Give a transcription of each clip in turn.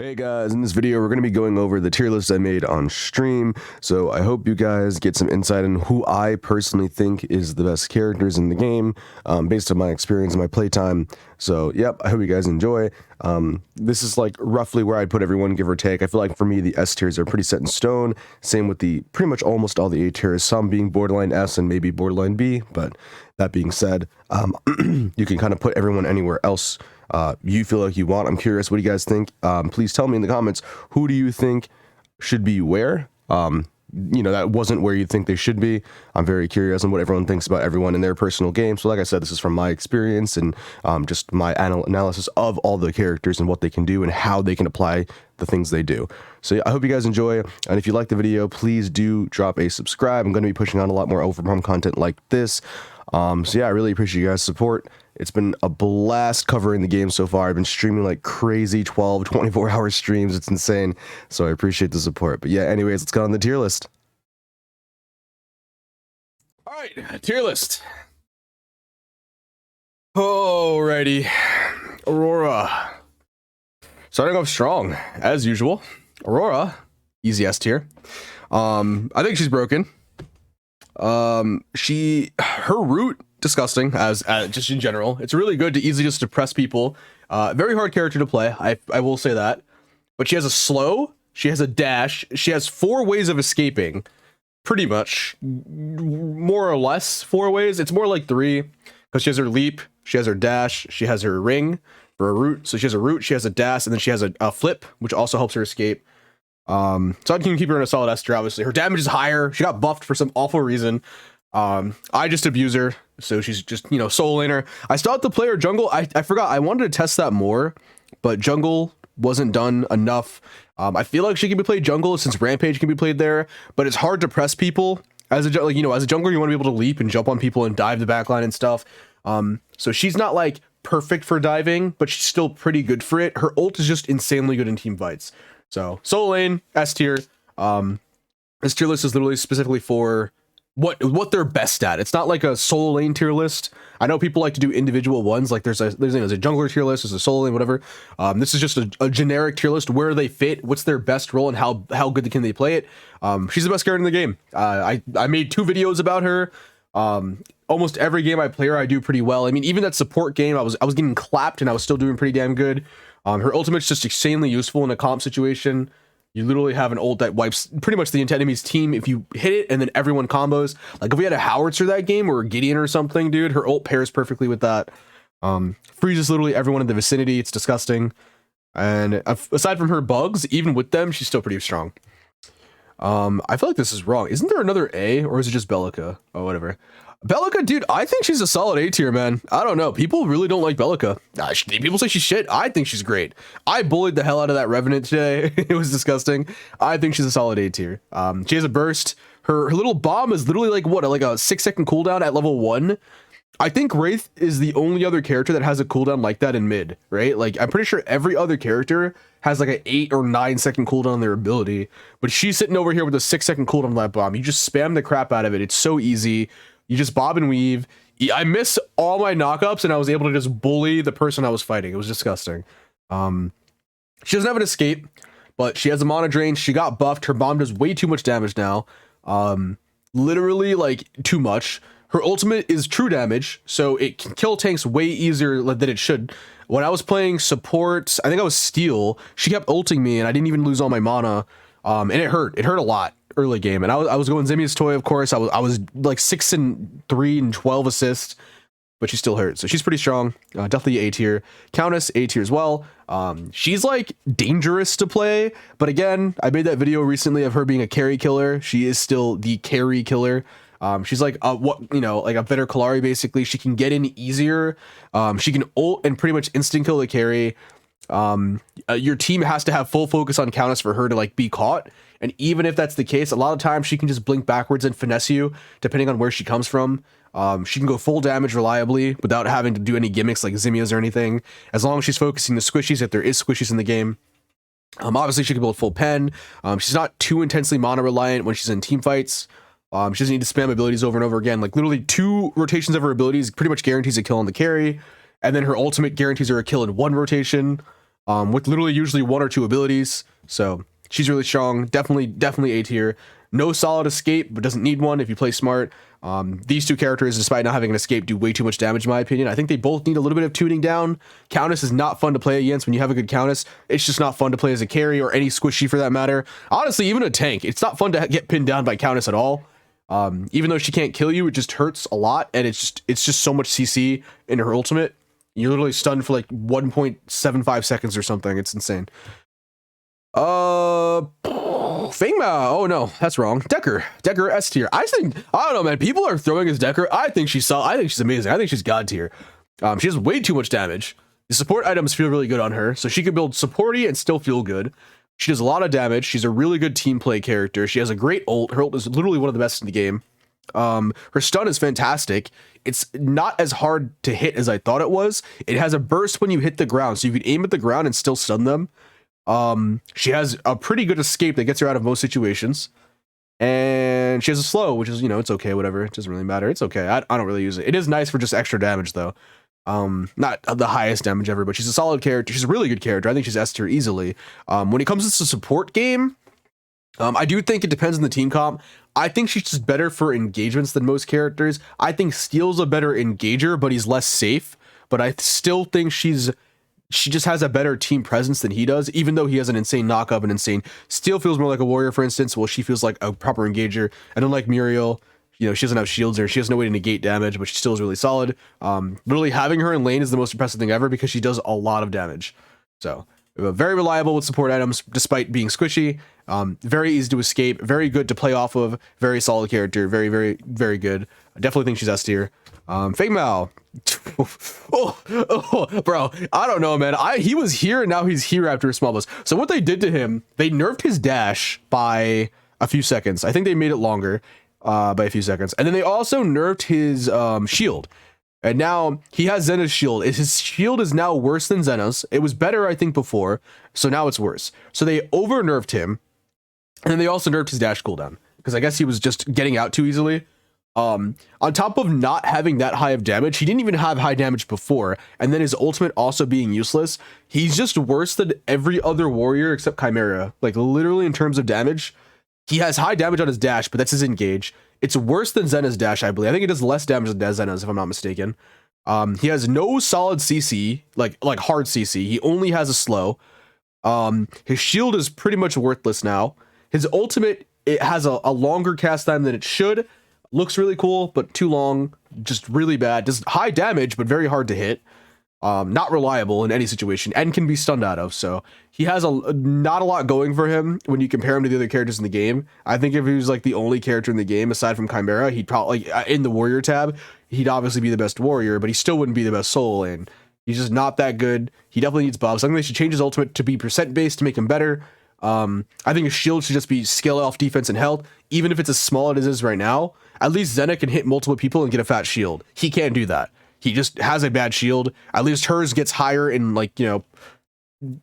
Hey guys, in this video we're going to be going over the tier list I made on stream, so I hope you guys get some insight on who I personally think is the best characters in the game, based on my experience and my playtime. So yep, I hope you guys enjoy. This is like roughly where I'd put everyone, give or take. I feel like for me the S tiers are pretty set in stone, same with the pretty much almost all the A tiers, some being borderline S and maybe borderline B, but that being said, you can kind of put everyone anywhere else you feel like you want. I'm curious, what do you guys think? Please tell me in the comments, who do you think should be where? That wasn't where you think they should be. I'm very curious on what everyone thinks about everyone in their personal game. So like I said, this is from my experience and just my analysis of all the characters and what they can do and how they can apply the things they do. So yeah, I hope you guys enjoy. And if you like the video, please do drop a subscribe. I'm going to be pushing on a lot more Overprime content like this. So yeah, I really appreciate you guys' support. It's been a blast covering the game so far. I've been streaming like crazy 12, 24-hour streams. It's insane. So I appreciate the support. But yeah, anyways, let's get on the tier list. All right, tier list. Alrighty. Aurora. Starting off strong, as usual. Aurora, easy S tier. I think she's broken. Her root, disgusting as just in general. It's really good to easily just depress people. Very hard character to play, I will say that. But she has a slow, she has a dash, she has 4 ways of escaping, pretty much, more or less 4 ways. It's more like 3 because she has her leap, she has her dash, she has her ring for a root. So she has a root, she has a dash, and then she has a flip, which also helps her escape. So I can keep her in a solid S tier, obviously. Her damage is higher. She got buffed for some awful reason. I just abuse her, so she's just, soul laner. I still have to play her jungle. I forgot, I wanted to test that more, but jungle wasn't done enough. I feel like she can be played jungle since Rampage can be played there, but it's hard to press people. As a jungler, you want to be able to leap and jump on people and dive the backline and stuff. So she's not like perfect for diving, but she's still pretty good for it. Her ult is just insanely good in team fights. So solo lane, S tier. This tier list is literally specifically for what they're best at. It's not like a solo lane tier list. I know people like to do individual ones, like there's a jungler tier list, there's a solo lane, whatever. This is just a generic tier list where they fit, what's their best role, and how good can they play it. She's the best character in the game. I made 2 videos about her. Almost every game I play her, I do pretty well. I mean, even that support game, I was getting clapped and I was still doing pretty damn good. Her ultimate's just insanely useful in a comp situation. You literally have an ult that wipes pretty much the enemy's team if you hit it, and then everyone combos. Like if we had a howitzer that game or a Gideon or something, dude, her ult pairs perfectly with that. Freezes literally everyone in the vicinity. It's disgusting. And aside from her bugs, even with them, she's still pretty strong. I feel like this is wrong. Isn't there another A, or is it just Bellica? Oh, whatever. Bellica, dude, I think she's a solid A tier, man. I don't know. People really don't like Bellica. People say she's shit. I think she's great. I bullied the hell out of that Revenant today. It was disgusting. I think she's a solid A tier. She has a burst. Her little bomb is literally like what, like a 6-second cooldown at level 1. I think Wraith is the only other character that has a cooldown like that in mid, right? Like I'm pretty sure every other character has like an 8 or 9-second cooldown on their ability, but she's sitting over here with a 6-second cooldown on that bomb. You just spam the crap out of it. It's so easy. You just bob and weave. I miss all my knockups, and I was able to just bully the person I was fighting. It was disgusting. She doesn't have an escape, but she has a mana drain. She got buffed. Her bomb does way too much damage now. Literally, like, too much. Her ultimate is true damage, so it can kill tanks way easier than it should. When I was playing support, I think I was Steel, she kept ulting me, and I didn't even lose all my mana. And it hurt. It hurt a lot early game. And I was going Zimia's toy, of course. I was like 6 and 3 and 12 assists, but she still hurt. So she's pretty strong. Definitely A tier. Countess, A tier as well. She's like dangerous to play, but again, I made that video recently of her being a carry killer. She is still the carry killer. She's like like a better Kalari basically. She can get in easier. She can ult and pretty much instant kill the carry. Your team has to have full focus on Countess for her to like be caught, and even if that's the case, a lot of times she can just blink backwards and finesse you depending on where she comes from. She can go full damage reliably without having to do any gimmicks like Zimia's or anything, as long as she's focusing the squishies, if there is squishies in the game. Obviously she can build full pen. She's not too intensely mana reliant when she's in team fights. She doesn't need to spam abilities over and over again. Like literally 2 rotations of her abilities pretty much guarantees a kill on the carry, and then her ultimate guarantees her a kill in 1 rotation. with literally usually 1 or 2 abilities. So she's really strong. Definitely A tier. No solid escape, but doesn't need one if you play smart. These 2 characters, despite not having an escape, do way too much damage in my opinion. I think they both need a little bit of tuning down. Countess is not fun to play against when you have a good Countess. It's just not fun to play as a carry or any squishy for that matter. Honestly, even a tank, it's not fun to get pinned down by Countess at all. Even though she can't kill you, it just hurts a lot, and it's just so much CC in her ultimate. You're literally stunned for like 1.75 seconds or something. It's insane. Fengmao. Oh no, that's wrong. Decker S tier. I don't know, man. People are throwing as Decker. I think she's amazing. I think she's god tier. She has way too much damage. The support items feel really good on her, so she can build supporty and still feel good. She does a lot of damage. She's a really good team play character. She has a great ult. Her ult is literally one of the best in the game. Her stun is fantastic. It's not as hard to hit as I thought it was. It has a burst when you hit the ground, so you can aim at the ground and still stun them. She has a pretty good escape that gets her out of most situations. And she has a slow, which is, it's okay, whatever. It doesn't really matter. It's okay. I don't really use it. It is nice for just extra damage, though. Not the highest damage ever, but she's a solid character. She's a really good character. I think she's S tier easily. When it comes to the support game, I do think it depends on the team comp. I think she's just better for engagements than most characters. I think Steel's a better engager, but he's less safe. But I still think she just has a better team presence than he does, even though he has an insane knockup and insane. Steel feels more like a warrior, for instance. Well, she feels like a proper engager. And unlike Muriel, she doesn't have shields or she has no way to negate damage, but she still is really solid. Literally having her in lane is the most impressive thing ever because she does a lot of damage. So very reliable with support items, despite being squishy. Very easy to escape, very good to play off of, very solid character, very, very, very good. I definitely think she's S tier. Fengmao. Bro, I don't know, man. He was here and now he's here after a small bus. So what they did to him, they nerfed his dash by a few seconds. I think they made it longer by a few seconds. And then they also nerfed his shield. And now he has Zena's shield. His shield is now worse than Zena's. It was better, I think, before. So now it's worse. So they over nerfed him. And then they also nerfed his dash cooldown. Because I guess he was just getting out too easily. On top of not having that high of damage, he didn't even have high damage before. And then his ultimate also being useless. He's just worse than every other warrior except Chimera. Like literally in terms of damage. He has high damage on his dash, but that's his engage. It's worse than Zena's dash, I believe. I think it does less damage than Zena's, if I'm not mistaken. He has no solid CC, like hard CC. He only has a slow. His shield is pretty much worthless now. His ultimate, it has a longer cast time than it should. Looks really cool, but too long. Just really bad. Does high damage, but very hard to hit. Not reliable in any situation and can be stunned out of. So he has not a lot going for him when you compare him to the other characters in the game. I think if he was like the only character in the game aside from Chimera, he'd probably in the warrior tab, he'd obviously be the best warrior, but he still wouldn't be the best soul lane. He's just not that good. He definitely needs buffs. I think they should change his ultimate to be percent based to make him better. I think his shield should just be scale off defense and health, even if it's as small as it is right now. At least Zena can hit multiple people and get a fat shield. He can't do that. He just has a bad shield. At least hers gets higher in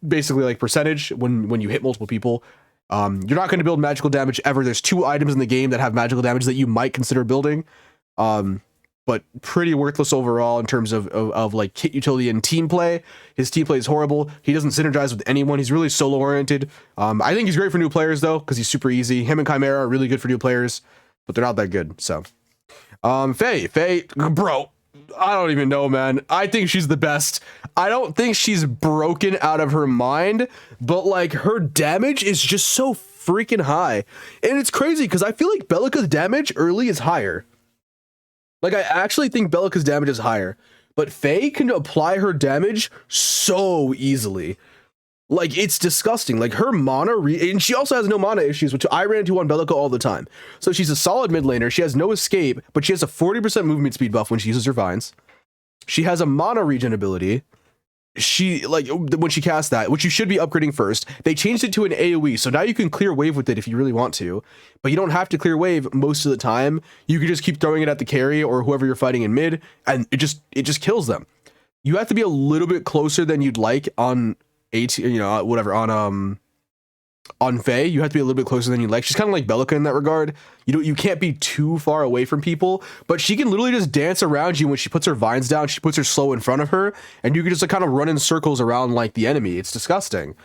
basically like percentage when you hit multiple people. You're not going to build magical damage ever. There's 2 items in the game that have magical damage that you might consider building. But pretty worthless overall in terms of like kit utility and team play. His team play is horrible. He doesn't synergize with anyone. He's really solo oriented. I think he's great for new players though, because he's super easy. Him and Chimera are really good for new players, but they're not that good. So, Faye, bro, I don't even know, man. I think she's the best. I don't think she's broken out of her mind, but like her damage is just so freaking high, and it's crazy because I feel like Belica's damage early is higher. Like, I actually think Belica's damage is higher, but Faye can apply her damage so easily. Like, it's disgusting. Like, her mana, and she also has no mana issues, which I ran into on Belica all the time. So she's a solid mid laner. She has no escape, but she has a 40% movement speed buff when she uses her vines. She has a mana regen ability. She, like, when she casts that, which you should be upgrading first, they changed it to an AoE, so now you can clear wave with it if you really want to, but you don't have to clear wave most of the time. You can just keep throwing it at the carry or whoever you're fighting in mid, and it just kills them. You have to be a little bit closer than you'd like on whatever, on on Faye. You have to be a little bit closer than you like. She's kind of like Bellica in that regard. You can't be too far away from people, but she can literally just dance around you when she puts her vines down. She puts her slow in front of her, and you can just like kind of run in circles around like the enemy. It's disgusting.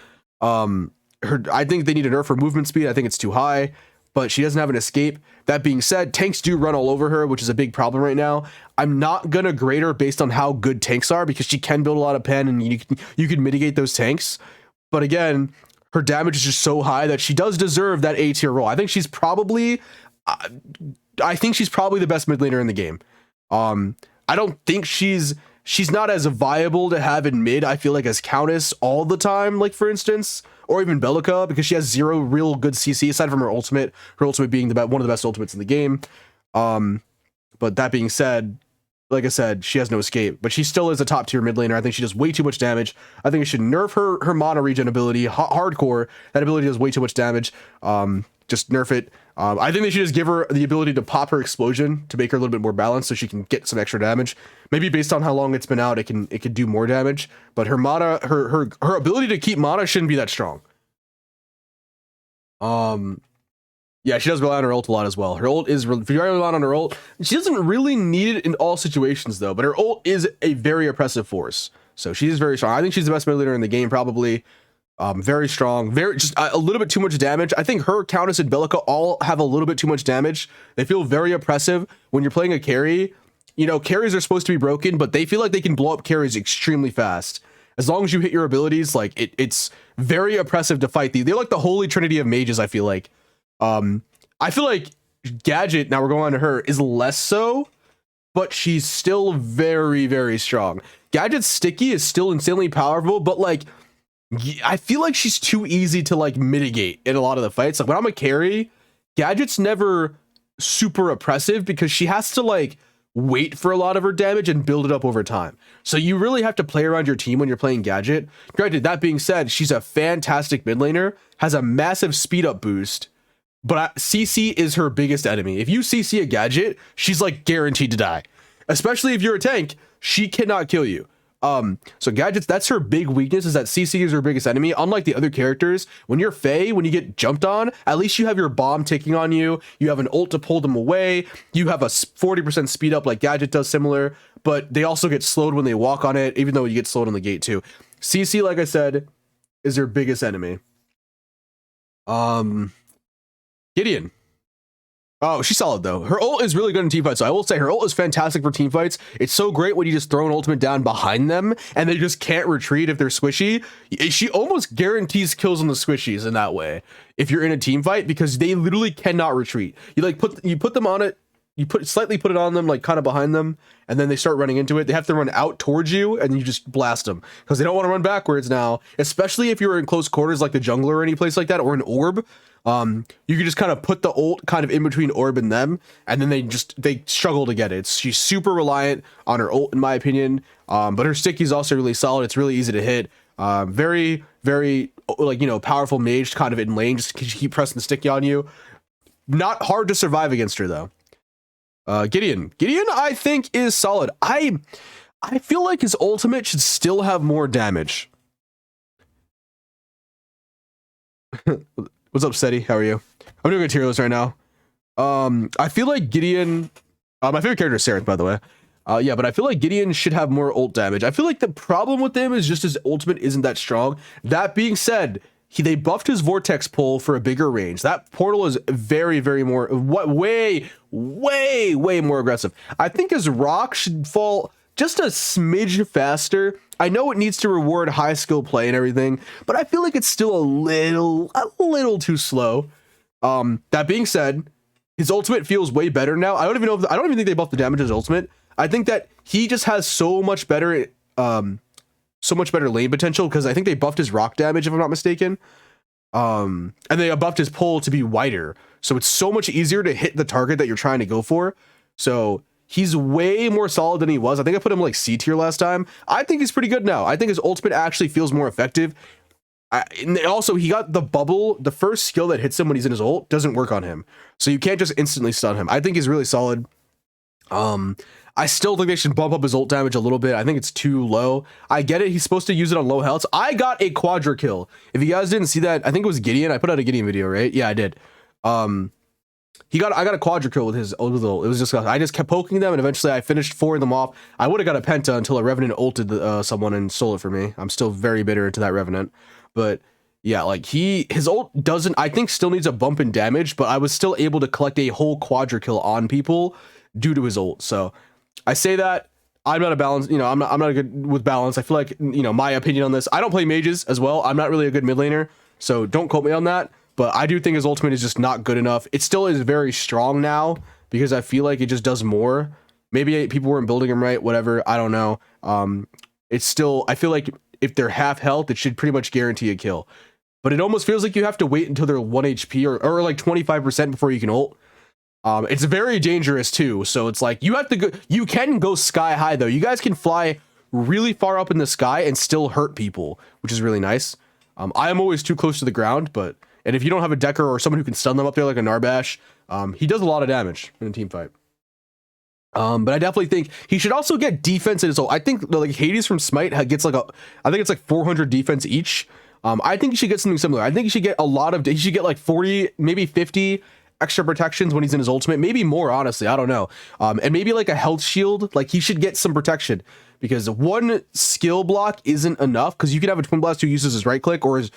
I think they need to nerf her movement speed. I think it's too high, but she doesn't have an escape. That being said, tanks do run all over her, which is a big problem right now. I'm not gonna grade her based on how good tanks are because she can build a lot of pen and you can mitigate those tanks. But again, her damage is just so high that she does deserve that A tier role. I think she's probably the best mid laner in the game. I don't think she's not as viable to have in mid, I feel like, as Countess all the time, like for instance, or even Bellica, because she has zero real good CC aside from her ultimate being one of the best ultimates in the game. But that being said, like I said, she has no escape, but she still is a top tier mid laner. I think she does way too much damage. I think it should nerf her mana regen ability hardcore. That ability does way too much damage. Just nerf it. I think they should just give her the ability to pop her explosion to make her a little bit more balanced so she can get some extra damage. Maybe based on how long it's been out, it can do more damage, but her mana, her ability to keep mana shouldn't be that strong. Yeah, she does rely on her ult a lot as well. Her ult is very reliant on her ult. She doesn't really need it in all situations though, but her ult is a very oppressive force. So she is very strong. I think she's the best mid laner in the game, probably. Very strong, just a little bit too much damage. I think her, Countess, and Bellica all have a little bit too much damage. They feel very oppressive when you're playing a carry. You know, carries are supposed to be broken, but they feel like they can blow up carries extremely fast. As long as you hit your abilities, like it's very oppressive to fight these. They're like the holy trinity of mages, I feel like. I feel like Gadget, now we're going on to her, is less so, but she's still very, very strong. Gadget's sticky is still insanely powerful, but like, I feel like she's too easy to like mitigate in a lot of the fights. Like when I'm a carry, Gadget's never super oppressive because she has to like wait for a lot of her damage and build it up over time. So you really have to play around your team when you're playing Gadget. Granted, that being said, she's a fantastic mid laner, has a massive speed up boost, but CC is her biggest enemy. If you CC a Gadget, she's like guaranteed to die. Especially if you're a tank, she cannot kill you. So Gadgets, that's her big weakness, is that CC is her biggest enemy. Unlike the other characters, when you're Faye, when you get jumped on, at least you have your bomb ticking on you. You have an ult to pull them away. You have a 40% speed up like Gadget does similar, but they also get slowed when they walk on it, even though you get slowed on the gate too. CC, like I said, is her biggest enemy. Gideon. Oh, she's solid though. Her ult is really good in teamfights. So I will say her ult is fantastic for teamfights. It's so great when you just throw an ultimate down behind them and they just can't retreat if they're squishy. She almost guarantees kills on the squishies in that way if you're in a team fight, because they literally cannot retreat. You like put them on it, you slightly put it on them, like kind of behind them, and then they start running into it. They have to run out towards you and you just blast them because they don't want to run backwards now, especially if you're in close quarters like the jungler or any place like that, or an orb. You can just kind of put the ult kind of in between orb and them, and then they struggle to get it. She's super reliant on her ult in my opinion, but her sticky is also really solid. It's really easy to hit. Very, very like, you know, powerful mage kind of in lane, just keep pressing the sticky on you. Not hard to survive against her though. Gideon I think is solid. I feel like his ultimate should still have more damage. What's up, Steady? How are you? I'm doing a tier list right now. I feel like Gideon, my favorite character is Seraph, by the way. Yeah, but I feel like Gideon should have more ult damage. I feel like the problem with him is just his ultimate isn't that strong. That being said, they buffed his vortex pull for a bigger range. That portal is very, very more, way more aggressive. I think his rock should fall just a smidge faster. I know it needs to reward high skill play and everything, but I feel like it's still a little too slow. That being said, his ultimate feels way better now. I don't even think they buffed the damage of his ultimate. I think that he just has so much better lane potential, because I think they buffed his rock damage, if I'm not mistaken. And they buffed his pull to be wider, so it's so much easier to hit the target that you're trying to go for. So he's way more solid than he was. I think I put him like C tier last time. I think he's pretty good now. I think his ultimate actually feels more effective. And also, he got the bubble. The first skill that hits him when he's in his ult doesn't work on him, so you can't just instantly stun him. I think he's really solid. Um, I still think they should bump up his ult damage a little bit. I think it's too low. I get it. He's supposed to use it on low health. I got a quadra kill. If you guys didn't see that, I think it was Gideon. I put out a Gideon video, right? Yeah, I did. I got a quadra kill with his ult. It was just, I just kept poking them, and eventually I finished 4 of them off. I would have got a penta until a Revenant ulted someone and stole it for me. I'm still very bitter into that Revenant. But yeah, like his ult doesn't, I think still needs a bump in damage, but I was still able to collect a whole quadra kill on people due to his ult. So I say that I'm not a balance, I'm not good with balance. I feel like, my opinion on this, I don't play mages as well. I'm not really a good mid laner, so don't quote me on that. But I do think his ultimate is just not good enough. It still is very strong now because I feel like it just does more. Maybe people weren't building him right, whatever. I don't know. It's still, I feel like if they're half health, it should pretty much guarantee a kill. But it almost feels like you have to wait until they're 1 HP or like 25% before you can ult. It's very dangerous too. So it's like you have to go, you can go sky high though. You guys can fly really far up in the sky and still hurt people, which is really nice. I am always too close to the ground, and if you don't have a Decker or someone who can stun them up there like a Narbash, he does a lot of damage in a team fight. But I definitely think he should also get defense in his ult. I think like Hades from Smite gets like I think it's like 400 defense each. I think he should get something similar. I think he should get he should get like 40, maybe 50 extra protections when he's in his ultimate, maybe more, honestly, I don't know. And maybe like a health shield, like he should get some protection, because one skill block isn't enough, because you can have a Twin Blast who uses his right click or his,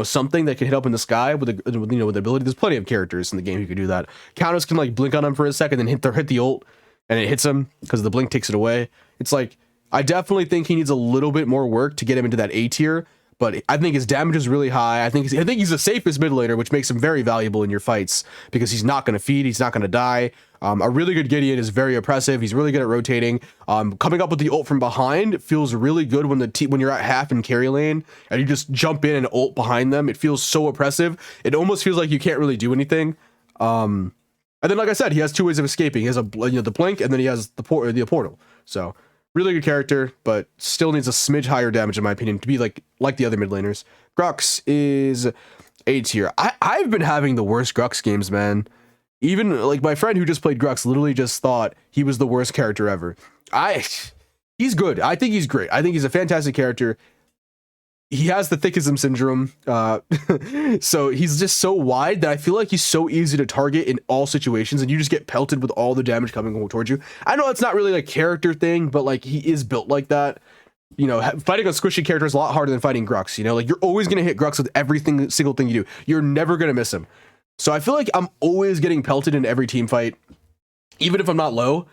something that can hit up in the sky with with the ability. There's plenty of characters in the game who can do that. Counters can like blink on him for a second, then hit the ult, and it hits him because the blink takes it away. It's like, I definitely think he needs a little bit more work to get him into that A tier. But I think his damage is really high. I think he's the safest mid laner, which makes him very valuable in your fights because he's not going to feed, he's not going to die. A really good Gideon is very oppressive. He's really good at rotating. Coming up with the ult from behind feels really good when you're at half in carry lane and you just jump in and ult behind them. It feels so oppressive. It almost feels like you can't really do anything. And then, like I said, he has 2 ways of escaping. He has the blink, and then he has the portal. So really good character, but still needs a smidge higher damage, in my opinion, to be like the other mid laners. Grux is A tier. I've been having the worst Grux games, man. Even like my friend who just played Grux literally just thought he was the worst character ever. He's good. I think he's great. I think he's a fantastic character. He has the thickism syndrome, so he's just so wide that I feel like he's so easy to target in all situations, and you just get pelted with all the damage coming towards you. I know it's not really a character thing, but like he is built like that. Fighting a squishy character is a lot harder than fighting Grux. Like you're always gonna hit Grux with single thing you do. You're never gonna miss him. So I feel like I'm always getting pelted in every team fight, even if I'm not low.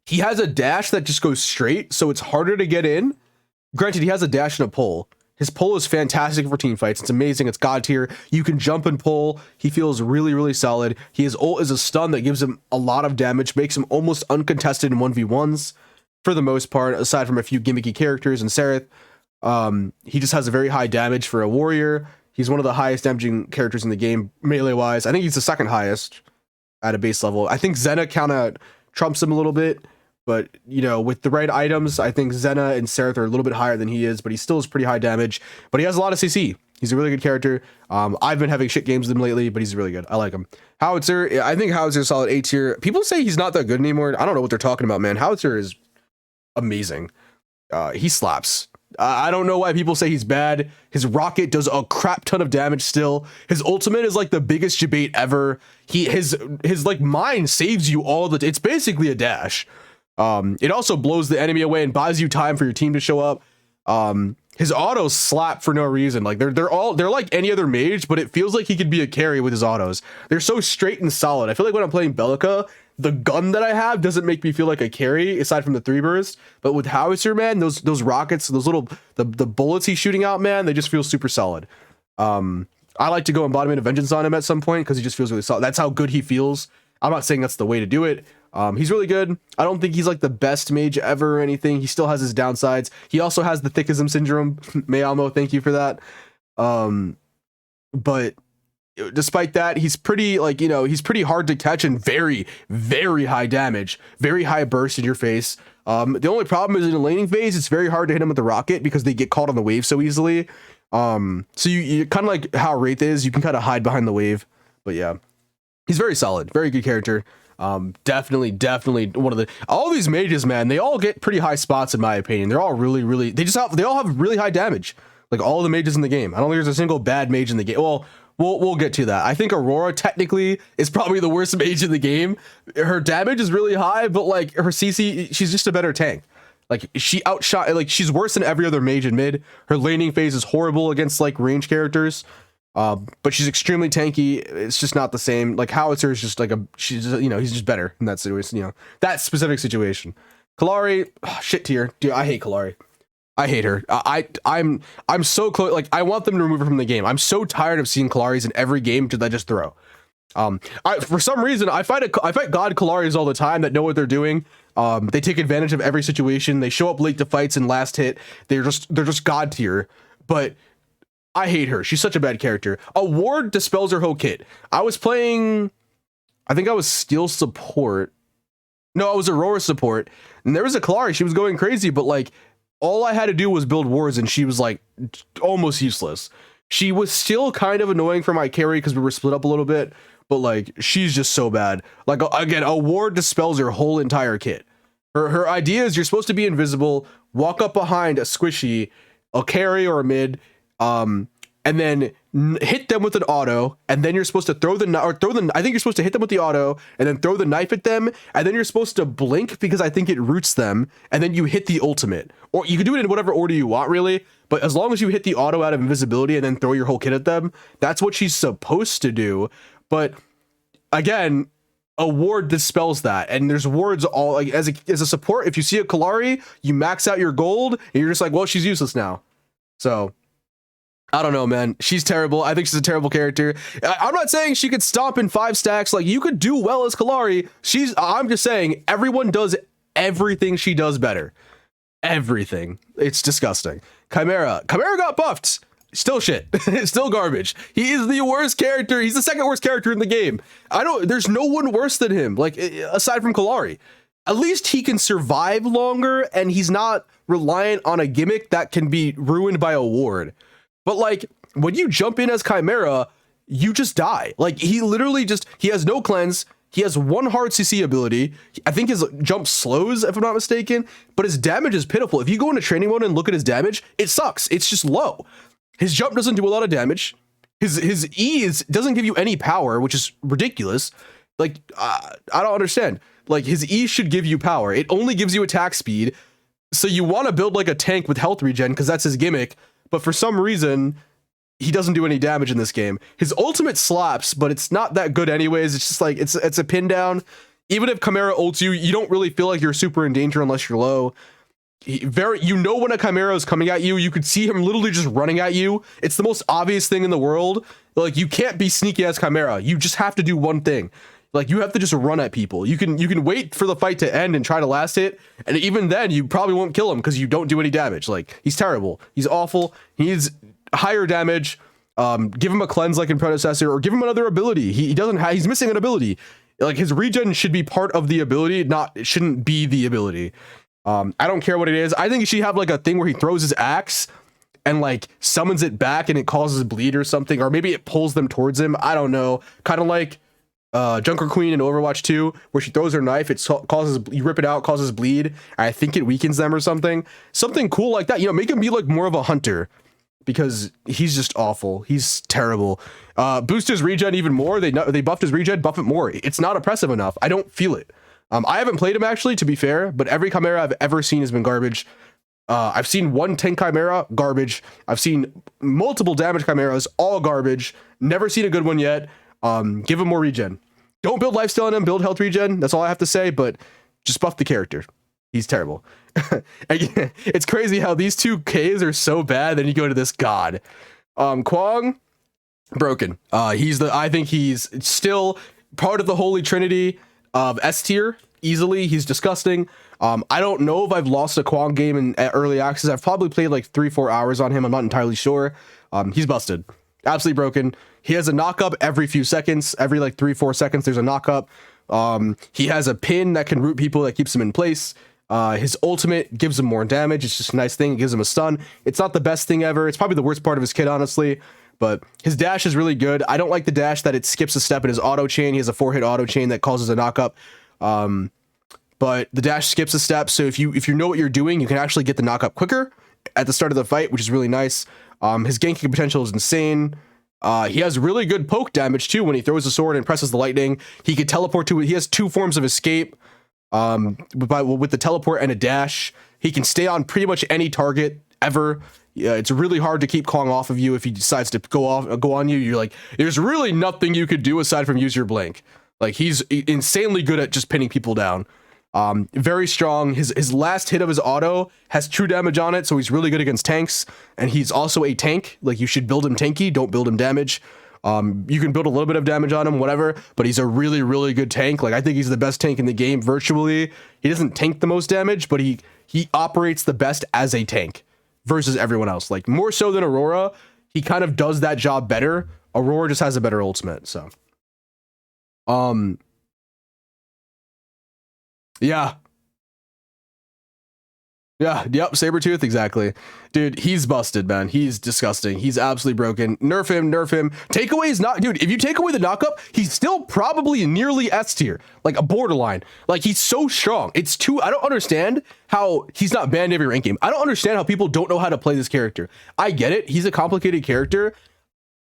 He has a dash that just goes straight, so it's harder to get in. Granted, he has a dash and a pull. His pull is fantastic for team fights. It's amazing. It's god tier. You can jump and pull. He feels really, really solid. His ult is a stun that gives him a lot of damage, makes him almost uncontested in 1v1s for the most part, aside from a few gimmicky characters and Sereth. He just has a very high damage for a warrior. He's one of the highest damaging characters in the game, melee-wise. I think he's the second highest at a base level. I think Xena kind of trumps him a little bit. But, with the right items, I think Xena and Sereth are a little bit higher than he is, but he still is pretty high damage. But he has a lot of CC. He's a really good character. I've been having shit games with him lately, but he's really good. I like him. Howitzer, I think Howitzer is solid A tier. People say he's not that good anymore. I don't know what they're talking about, man. Howitzer is amazing. He slaps. I don't know why people say he's bad. His rocket does a crap ton of damage still. His ultimate is like the biggest debate ever. His like mine saves you all the. It's basically a dash. It also blows the enemy away and buys you time for your team to show up. His autos slap for no reason. Like they're like any other mage, but it feels like he could be a carry with his autos. They're so straight and solid. I feel like when I'm playing Bellica, the gun that I have doesn't make me feel like a carry aside from the 3 burst. But with Howitzer, man, those rockets, those little the bullets he's shooting out, man, they just feel super solid. I like to go embodiment of vengeance on him at some point because he just feels really solid. That's how good he feels. I'm not saying that's the way to do it. He's really good. I don't think he's like the best mage ever or anything. He still has his downsides. He also has the thickism syndrome. Mayalmo, thank you for that. But despite that, he's pretty he's pretty hard to catch and very, very high damage, very high burst in your face. The only problem is in the laning phase, it's very hard to hit him with the rocket because they get caught on the wave so easily. So you kind of like how Wraith is, you can kind of hide behind the wave. But yeah, he's very solid, very good character. Definitely one of the all these mages, man. They all get pretty high spots in my opinion. They're all really they all have really high damage. Like all the mages in the game. I don't think there's a single bad mage in the game. Well, we'll get to that. I think Aurora technically is probably the worst mage in the game. Her damage is really high, but like her CC, she's just a better tank. Like she outshot, like she's worse than every other mage in mid. Her laning phase is horrible against like range characters. But she's extremely tanky. It's just not the same. Like Howitzer is just like she's just, he's just better in that situation. That specific situation. Kallari, shit tier, dude. I hate Kallari. I hate her. I'm so close. Like I want them to remove her from the game. I'm so tired of seeing Kallaris in every game that I just throw. For some reason I fight god Kallaris all the time that know what they're doing. They take advantage of every situation. They show up late to fights and last hit. They're just god tier. But I hate her. She's such a bad character. A ward dispels her whole kit. I was playing, I think I was Steel support. No, I was Aurora support. And there was a Kallari. She was going crazy, but like all I had to do was build wards and she was like almost useless. She was still kind of annoying for my carry because we were split up a little bit, but like she's just so bad. Like again, a ward dispels her whole entire kit. Her idea is you're supposed to be invisible, walk up behind a squishy, a carry or a mid, and then hit them with an auto, and then you're supposed to I think you're supposed to hit them with the auto, and then throw the knife at them, and then you're supposed to blink because I think it roots them, and then you hit the ultimate. Or you can do it in whatever order you want, really, but as long as you hit the auto out of invisibility and then throw your whole kit at them, that's what she's supposed to do. But again, a ward dispels that, and there's wards all like as a support. If you see a Kallari, you max out your gold, and you're just like, well, she's useless now. So I don't know, man. She's terrible. I think she's a terrible character. I'm not saying she could stomp in 5 stacks. Like you could do well as Kallari. I'm just saying everyone does everything she does better. Everything. It's disgusting. Chimera got buffed. Still shit. Still garbage. He is the worst character. He's the second worst character in the game. There's no one worse than him. Like aside from Kallari. At least he can survive longer and he's not reliant on a gimmick that can be ruined by a ward. But like when you jump in as Chimera, you just die. Like he literally he has no cleanse. He has 1 hard CC ability. I think his jump slows, if I'm not mistaken, but his damage is pitiful. If you go into training mode and look at his damage, it sucks. It's just low. His jump doesn't do a lot of damage. His E doesn't give you any power, which is ridiculous. Like I don't understand. Like his E should give you power. It only gives you attack speed. So you want to build like a tank with health regen because that's his gimmick. But for some reason, he doesn't do any damage in this game. His ultimate slaps, but it's not that good anyways. It's just like, it's a pin down. Even if Chimera ults you, you don't really feel like you're super in danger unless you're low. You know when a Chimera is coming at you, you could see him literally just running at you. It's the most obvious thing in the world. Like you can't be sneaky as Chimera. You just have to do one thing. Like you have to just run at people. You can wait for the fight to end and try to last it, and even then you probably won't kill him because you don't do any damage. Like he's terrible. He's awful. He's higher damage. Give him a cleanse like in Predecessor, or give him another ability. He doesn't have. He's missing an ability. Like his regen should be part of the ability, it shouldn't be the ability. I don't care what it is. I think he should have like a thing where he throws his axe and like summons it back and it causes bleed or something, or maybe it pulls them towards him. I don't know. Kind of like Junker Queen in Overwatch 2, where she throws her knife, you rip it out, causes bleed, and I think it weakens them or something cool like that. Make him be like more of a hunter, because he's just awful. He's terrible. Boost his regen even more. They buffed his regen, buff it more. It's not oppressive enough. I don't feel it. I haven't played him actually, to be fair, but every Chimera I've ever seen has been garbage. I've seen 1 tank Chimera, garbage. I've seen multiple damage Chimeras, all garbage. Never seen a good one yet. Give him more regen. Don't build lifesteal on him, build health regen. That's all I have to say, but just buff the character. He's terrible. It's crazy how these 2 Ks are so bad, then you go to this god. Kwang, broken. I think he's still part of the Holy Trinity of S tier, easily. He's disgusting. I don't know if I've lost a Kwang game in early access. I've probably played like 3-4 hours on him. I'm not entirely sure. He's busted. Absolutely broken. He has a knock up every few seconds. Every like 3-4 seconds there's a knock up. He has a pin that can root people that keeps him in place. His ultimate gives him more damage. It's just a nice thing. It gives him a stun. It's not the best thing ever. It's probably the worst part of his kit, honestly. but his dash is really good. I don't like the dash that it skips a step in his auto chain. He has a 4-hit auto chain that causes a knockup. But the dash skips a step, so if you know what you're doing, you can actually get the knockup quicker at the start of the fight, which is really nice. His ganking potential is insane. He has really good poke damage too when he throws the sword and presses the lightning. He can teleport to it. He has 2 forms of escape. With the teleport and a dash, he can stay on pretty much any target ever. It's really hard to keep Kong off of you if he decides to go on you. You're like, there's really nothing you could do aside from use your blink. Like, he's insanely good at just pinning people down. Very strong. His last hit of his auto has true damage on it, so he's really good against tanks, and he's also a tank. Like, you should build him tanky, don't build him damage. You can build a little bit of damage on him, whatever, but he's a really, really good tank. Like, I think he's the best tank in the game virtually. He doesn't tank the most damage, but he operates the best as a tank versus everyone else. Like, more so than Aurora, he kind of does that job better. Aurora just has a better ultimate, so. Yeah. Yeah, yep, Sabretooth, exactly. Dude, he's busted, man. He's disgusting. He's absolutely broken. Nerf him, nerf him. Takeaway is not... Dude, if you take away the knockup, he's still probably nearly S tier. Like, a borderline. Like, he's so strong. It's too... I don't understand how he's not banned every rank game. I don't understand how people don't know how to play this character. I get it. He's a complicated character.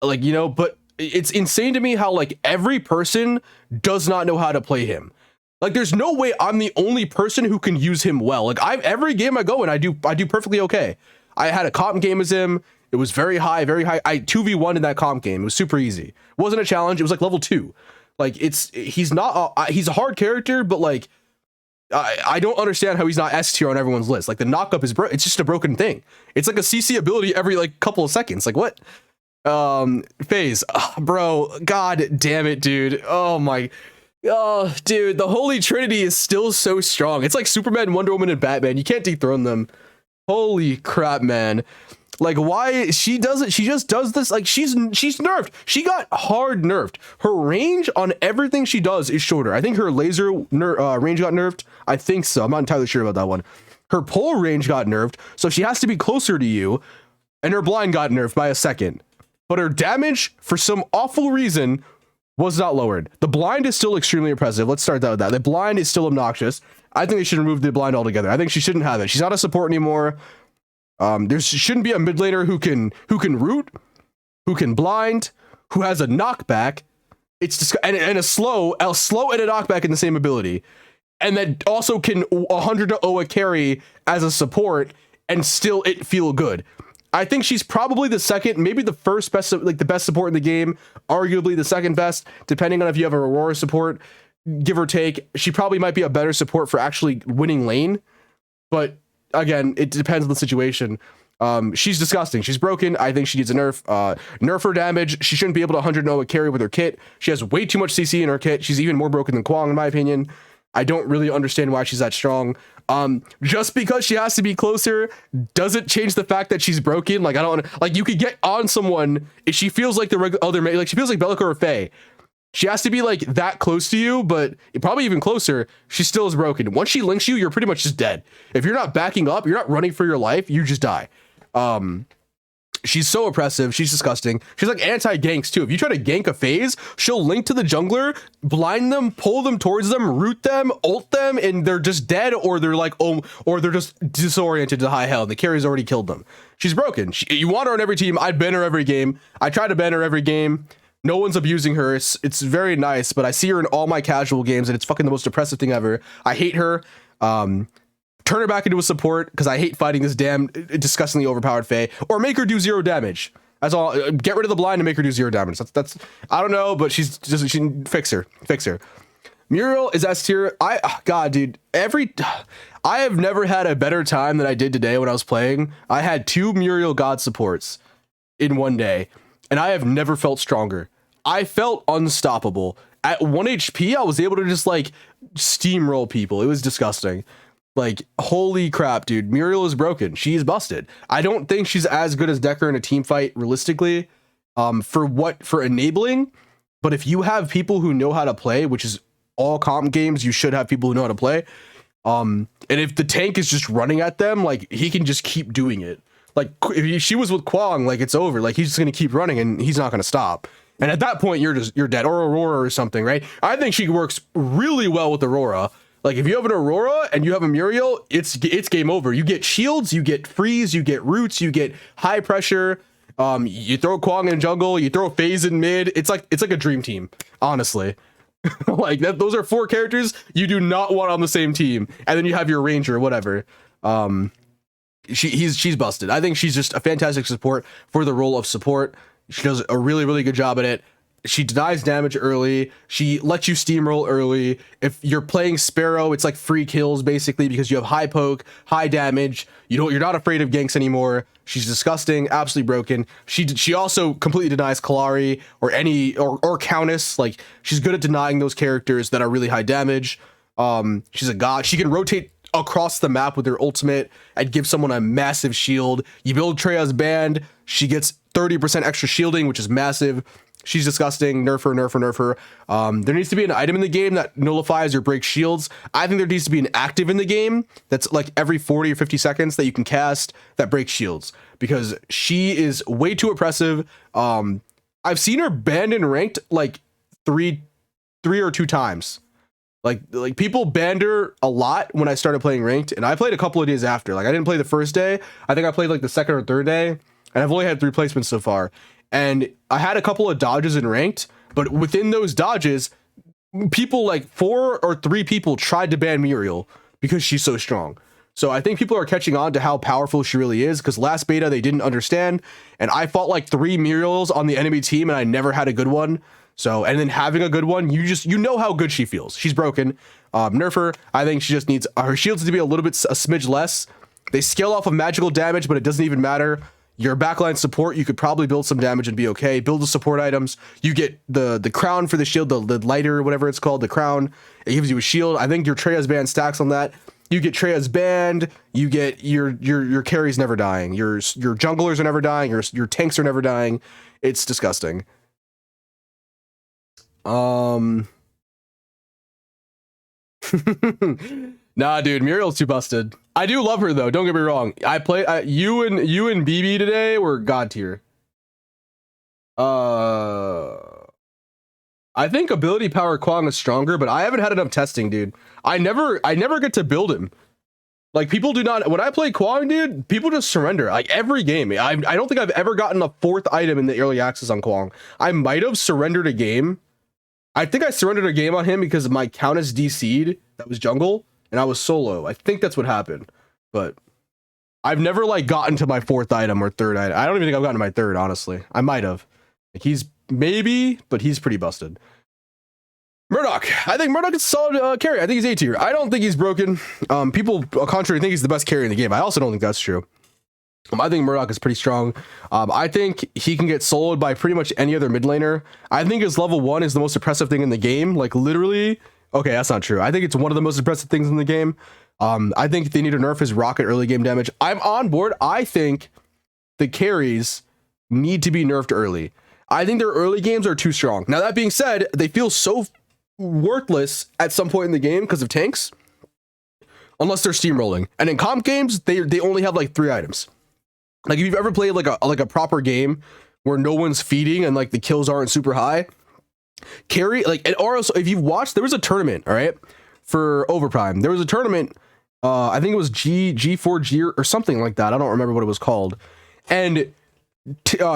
Like, you know, but it's insane to me how, like, every person does not know how to play him. Like, there's no way I'm the only person who can use him well. Like, every game I go in, I do perfectly okay. I had a comp game as him. It was very high, very high. I 2v1 in that comp game. It was super easy. It wasn't a challenge. It was like level 2. Like, he's a hard character, but like, I don't understand how he's not S tier on everyone's list. Like, the knockup is it's just a broken thing. It's like a CC ability every like couple of seconds. Like, what? Phase, bro, god damn it, dude. Oh, dude, the Holy Trinity is still so strong. It's like Superman, Wonder Woman, and Batman. You can't dethrone them. Holy crap, man. Like, why she does it? She just does this. Like, she's nerfed. She got hard nerfed. Her range on everything she does is shorter. I think her laser range got nerfed. I think so. I'm not entirely sure about that one. Her pole range got nerfed, so she has to be closer to you. And her blind got nerfed by a second. But her damage, for some awful reason, was not lowered. The blind is still extremely oppressive. Let's start that with that. The blind is still obnoxious. I think they should remove the blind altogether. I think she shouldn't have it. She's not a support anymore. There shouldn't be a mid laner who can root, who can blind, who has a knockback. It's just and a slow and a knockback in the same ability, and that also can 100 to OA carry as a support and still it feel good. I think she's probably the second, maybe the first best, like the best support in the game, arguably the second best, depending on if you have a Aurora support, give or take. She probably might be a better support for actually winning lane, but again, it depends on the situation. She's disgusting. She's broken. I think she needs a nerf. Nerf her damage. She shouldn't be able to 100 Noah carry with her kit. She has way too much CC in her kit. She's even more broken than Kwang, in my opinion. I don't really understand why she's that strong. Just because she has to be closer doesn't change the fact that she's broken. Like, I don't like, you could get on someone if she feels like the other, like she feels like Bellica or Faye. She has to be like that close to you, but probably even closer. She still is broken. Once she links you, you're pretty much just dead. If you're not backing up, you're not running for your life, you just die. She's so oppressive. She's disgusting. She's like anti-ganks too. If you try to gank a phase, she'll link to the jungler, blind them, pull them towards them, root them, ult them, and they're just dead, or they're like, oh, or they're just disoriented to high hell. The carry's already killed them. She's broken. You want her on every team. I'd ban her every game. I try to ban her every game. No one's abusing her. It's very nice, but I see her in all my casual games, and it's fucking the most oppressive thing ever. I hate her. Turn her back into a support, because I hate fighting this damn disgustingly overpowered Faye, or make her do 0 damage. That's all. Get rid of the blind and make her do 0 damage. That's I don't know, but she fix her. Muriel is S tier. God, dude, I have never had a better time than I did today when I was playing. I had 2 Muriel God supports in one day, and I have never felt stronger. I felt unstoppable. At 1 HP, I was able to just like steamroll people. It was disgusting. Like, holy crap, dude. Muriel is broken. She's busted. I don't think she's as good as Decker in a team fight, realistically, for enabling. But if you have people who know how to play, which is all comp games, you should have people who know how to play. And if the tank is just running at them, like, he can just keep doing it. Like if she was with Kwang, like it's over. Like he's just gonna keep running and he's not gonna stop. And at that point, you're dead, or Aurora or something, right? I think she works really well with Aurora. Like if you have an Aurora and you have a Muriel, it's game over. You get shields, you get freeze, you get roots, you get high pressure. You throw Kwang in jungle, you throw FaZe in mid. It's like a dream team, honestly. Like that, those are 4 characters you do not want on the same team. And then you have your Ranger, whatever. She's busted. I think she's just a fantastic support for the role of support. She does a really, really good job at it. She denies damage early. She lets you steamroll early. If you're playing Sparrow, it's like free kills basically because you have high poke, high damage. You're not afraid of ganks anymore. She's disgusting, absolutely broken. She also completely denies Kalari or Countess. Like she's good at denying those characters that are really high damage. She's a god. She can rotate across the map with her ultimate and give someone a massive shield. You build Treya's band, she gets 30% extra shielding, which is massive. She's disgusting. Nerf her. There needs to be an item in the game that nullifies or breaks shields. I think there needs to be an active in the game that's like every 40 or 50 seconds that you can cast that breaks shields, because she is way too oppressive. I've seen her banned and ranked like three or 2 times. Like people banned her a lot when I started playing ranked, and I played a couple of days after. Like I didn't play the first day. I think I played like the second or third day, and I've only had 3 placements so far. And I had a couple of dodges in ranked, but within those dodges, people like 4 or 3 people tried to ban Muriel because she's so strong. So I think people are catching on to how powerful she really is, because last beta they didn't understand, and I fought like 3 Muriels on the enemy team and I never had a good one. So, and then having a good one, you know how good she feels. She's broken. Nerf her. I think she just needs her shields to be a smidge less. They scale off of magical damage, but it doesn't even matter. Your backline support, you could probably build some damage and be okay. Build the support items. You get the crown for the shield, the lighter, whatever it's called, the crown. It gives you a shield. I think your Treya's band stacks on that. You get Treya's band. You get your carries never dying. Your junglers are never dying. Your tanks are never dying. It's disgusting. Nah, dude, Muriel's too busted. I do love her though. Don't get me wrong. You and BB today were god tier. I think ability power Kwang is stronger, but I haven't had enough testing, dude. I never get to build him. Like people do not. When I play Kwang, dude, people just surrender. Like every game, I don't think I've ever gotten a 4th item in the early access on Kwang. I might have surrendered a game. I think I surrendered a game on him because my Countess DC'd. That was jungle, and I was solo. I think that's what happened. But I've never like gotten to my 4th item or 3rd item. I don't even think I've gotten to my 3rd, honestly. I might have. Like he's maybe, but he's pretty busted. Murdoch. I think Murdoch is a solid carry. I think he's A tier. I don't think he's broken. People, contrary, think he's the best carry in the game. I also don't think that's true. I think Murdoch is pretty strong. I think he can get soloed by pretty much any other mid laner. I think his level 1 is the most impressive thing in the game. Like literally, okay, that's not true. I think it's one of the most impressive things in the game. I think they need to nerf his rocket early game damage. I'm on board. I think the carries need to be nerfed early. I think their early games are too strong. Now that being said, they feel so worthless at some point in the game because of tanks, unless they're steamrolling. And in comp games, they only have like 3 items. Like if you've ever played like a proper game where no one's feeding and like the kills aren't super high, carry like, and also if you've watched, there was a tournament, all right, for Overprime. There was a tournament, I think it was G4G or something like that. I don't remember what it was called. And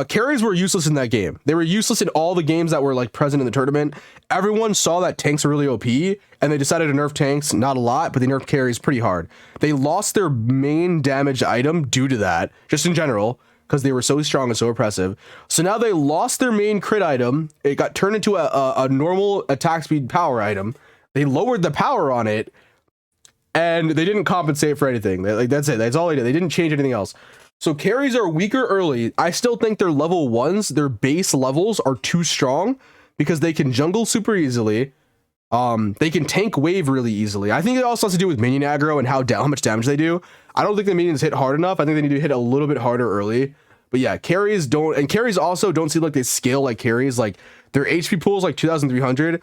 carries were useless in that game. They were useless in all the games that were like present in the tournament. Everyone saw that tanks are really OP, and they decided to nerf tanks, not a lot, but they nerfed carries pretty hard. They lost their main damaged item due to that, just in general, because they were so strong and so oppressive. So now they lost their main crit item. It got turned into a normal attack speed power item. They lowered the power on it, and they didn't compensate for anything. Like that's it. That's all they did. They didn't change anything else. So carries are weaker early. I still think their level 1s, their base levels are too strong because they can jungle super easily. They can tank wave really easily. I think it also has to do with minion aggro and how much damage they do. I don't think the minions hit hard enough. I think they need to hit a little bit harder early. But yeah, carries don't, and carries also don't seem like they scale like carries. Like their HP pool is like 2,300.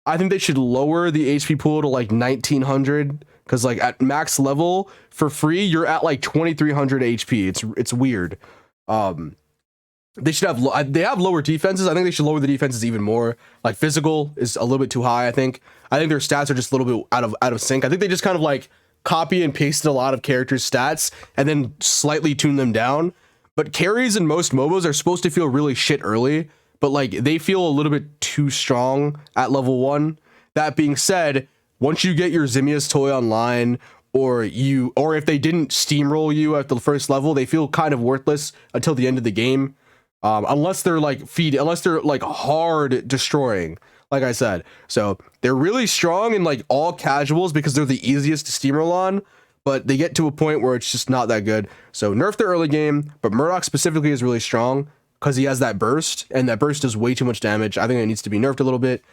I think they should lower the HP pool to like 1,900, because like at max level for free, you're at like 2300 HP. It's weird. They should have they have lower defenses. I think they should lower the defenses even more. Like physical is a little bit too high. I think their stats are just a little bit out of sync. I think they just kind of like copy and pasted a lot of characters' stats and then slightly tune them down. But carries in most MOBAs are supposed to feel really shit early, but like they feel a little bit too strong at level 1. That being said, once you get your Zimia's toy online, or if they didn't steamroll you at the first level, they feel kind of worthless until the end of the game. Unless they're like hard destroying, like I said. So they're really strong in like all casuals because they're the easiest to steamroll on, but they get to a point where it's just not that good. So nerf the early game, but Murdoch specifically is really strong because he has that burst, and that burst does way too much damage. I think it needs to be nerfed a little bit.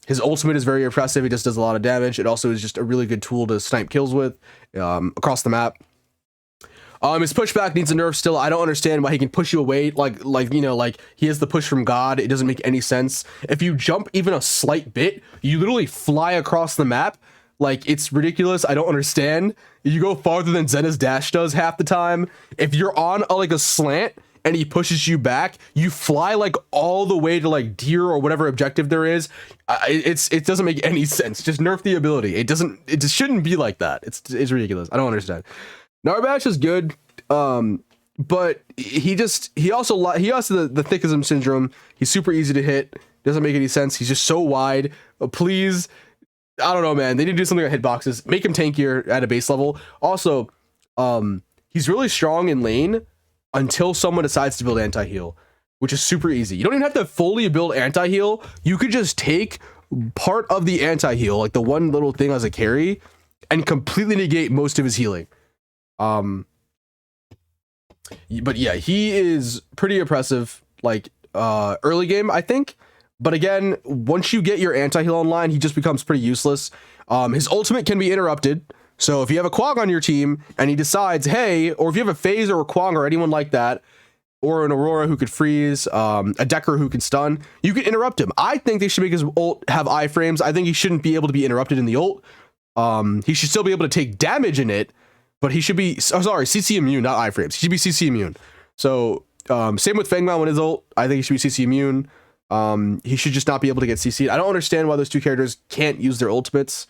His ultimate is very impressive. He just does a lot of damage. It also is just a really good tool to snipe kills with across the map. His pushback needs a nerf still. I don't understand why he can push you away like he has the push from God. It doesn't make any sense. If you jump even a slight bit, you literally fly across the map. Like, it's ridiculous. I don't understand. You go farther than Zena's dash does half the time. If you're on a slant and he pushes you back, you fly like all the way to like deer or whatever objective there is. It doesn't make any sense. Just nerf the ability. It just shouldn't be like that. It's ridiculous. I don't understand. Narbash is good, but he has the thickism syndrome. He's super easy to hit. Doesn't make any sense. He's just so wide. Please, I don't know, man. They need to do something on hitboxes. Make him tankier at a base level. Also, he's really strong in lane until someone decides to build anti-heal, which is super easy. You don't even have to fully build anti-heal. You could just take part of the anti-heal, like the one little thing as a carry, and completely negate most of his healing. But yeah, he is pretty impressive, like early game, I think. But again, once you get your anti-heal online, he just becomes pretty useless. His ultimate can be interrupted. So if you have a Quag on your team and he decides, hey, or if you have a FaZe or a Quag or anyone like that, or an Aurora who could freeze, a Decker who can stun, you can interrupt him. I think they should make his ult have iframes. I think he shouldn't be able to be interrupted in the ult. He should still be able to take damage in it, but he should be, CC immune, not iframes. He should be CC immune. So same with Fangman with his ult. I think he should be CC immune. He should just not be able to get CC'd. I don't understand why those two characters can't use their ultimates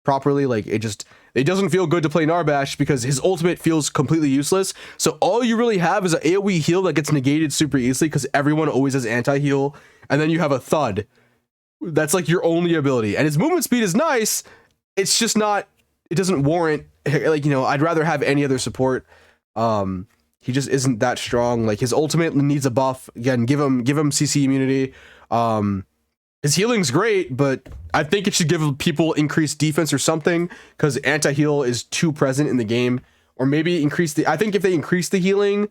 properly. Like, it doesn't feel good to play Narbash because his ultimate feels completely useless. So all you really have is an AoE heal that gets negated super easily because everyone always has anti-heal, and then you have a thud. That's like your only ability. And his movement speed is nice. It's just not, it doesn't warrant, like, I'd rather have any other support. He just isn't that strong. Like, his ultimate needs a buff. Again, give him CC immunity. His healing's great, but I think it should give people increased defense or something, because anti-heal is too present in the game. Or maybe I think if they increase the healing,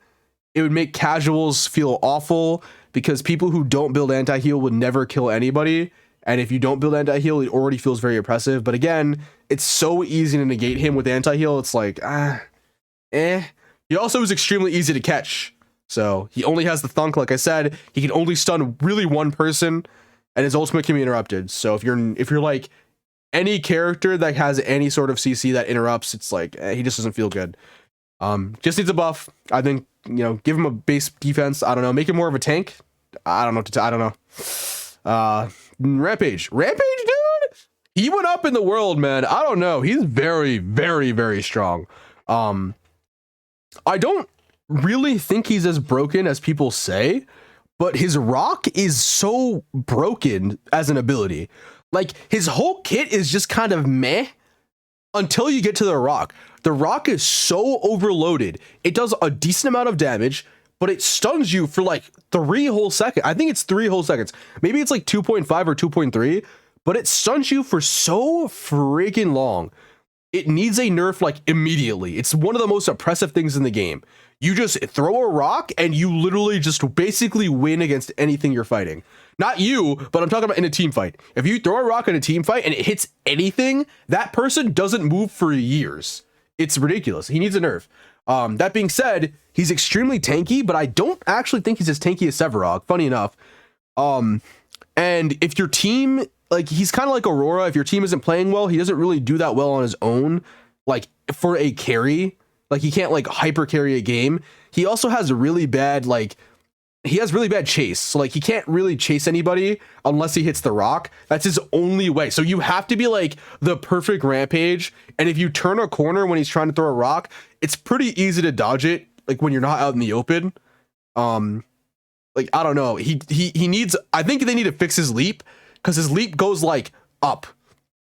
it would make casuals feel awful, because people who don't build anti-heal would never kill anybody. And if you don't build anti-heal, it already feels very oppressive. But again, it's so easy to negate him with anti-heal. It's like, He also is extremely easy to catch. So he only has the thunk, like I said. He can only stun really one person, and his ultimate can be interrupted. So if you're like any character that has any sort of CC that interrupts, it's like he just doesn't feel good. Just needs a buff. I think, give him a base defense. I don't know, make him more of a tank. I don't know I don't know. Rampage, dude. He went up in the world, man. I don't know. He's very, very, very strong. I don't really think he's as broken as people say, but his rock is so broken as an ability. Like, his whole kit is just kind of meh until you get to the rock. The rock is so overloaded. It does a decent amount of damage, but it stuns you for like 3 whole seconds. I think it's 3 whole seconds. Maybe it's like 2.5 or 2.3, but it stuns you for so freaking long. It needs a nerf like immediately. It's one of the most oppressive things in the game. You just throw a rock and you literally just basically win against anything you're fighting. Not you, but I'm talking about in a team fight. If you throw a rock in a team fight and it hits anything, that person doesn't move for years. It's ridiculous. He needs a nerf. That being said, he's extremely tanky, but I don't actually think he's as tanky as Sevarog, funny enough. And if your team like he's kind of like Aurora. If your team isn't playing well, he doesn't really do that well on his own. Like for a carry, like he can't like hyper carry a game. He also has really bad he has really bad chase. So like he can't really chase anybody unless he hits the rock. That's his only way. So you have to be like the perfect Rampage. And if you turn a corner when he's trying to throw a rock, it's pretty easy to dodge it. Like when you're not out in the open. Like, I don't know. He needs, I think they need to fix his leap because his leap goes like up.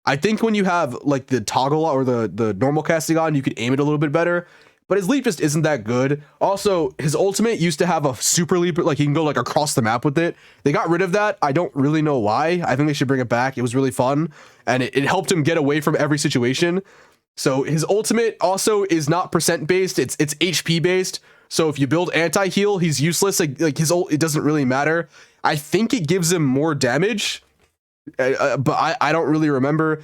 I think when you have like the toggle or the normal casting on, you can aim it a little bit better. But his leap just isn't that good. Also, his ultimate used to have a super leap, like he can go like across the map with it. They got rid of that. I don't really know why. I think they should bring it back. It was really fun, and it helped him get away from every situation. So his ultimate also is not percent based. It's HP based. So if you build anti-heal, he's useless. Like his ult, it doesn't really matter. I think it gives him more damage, but I don't really remember.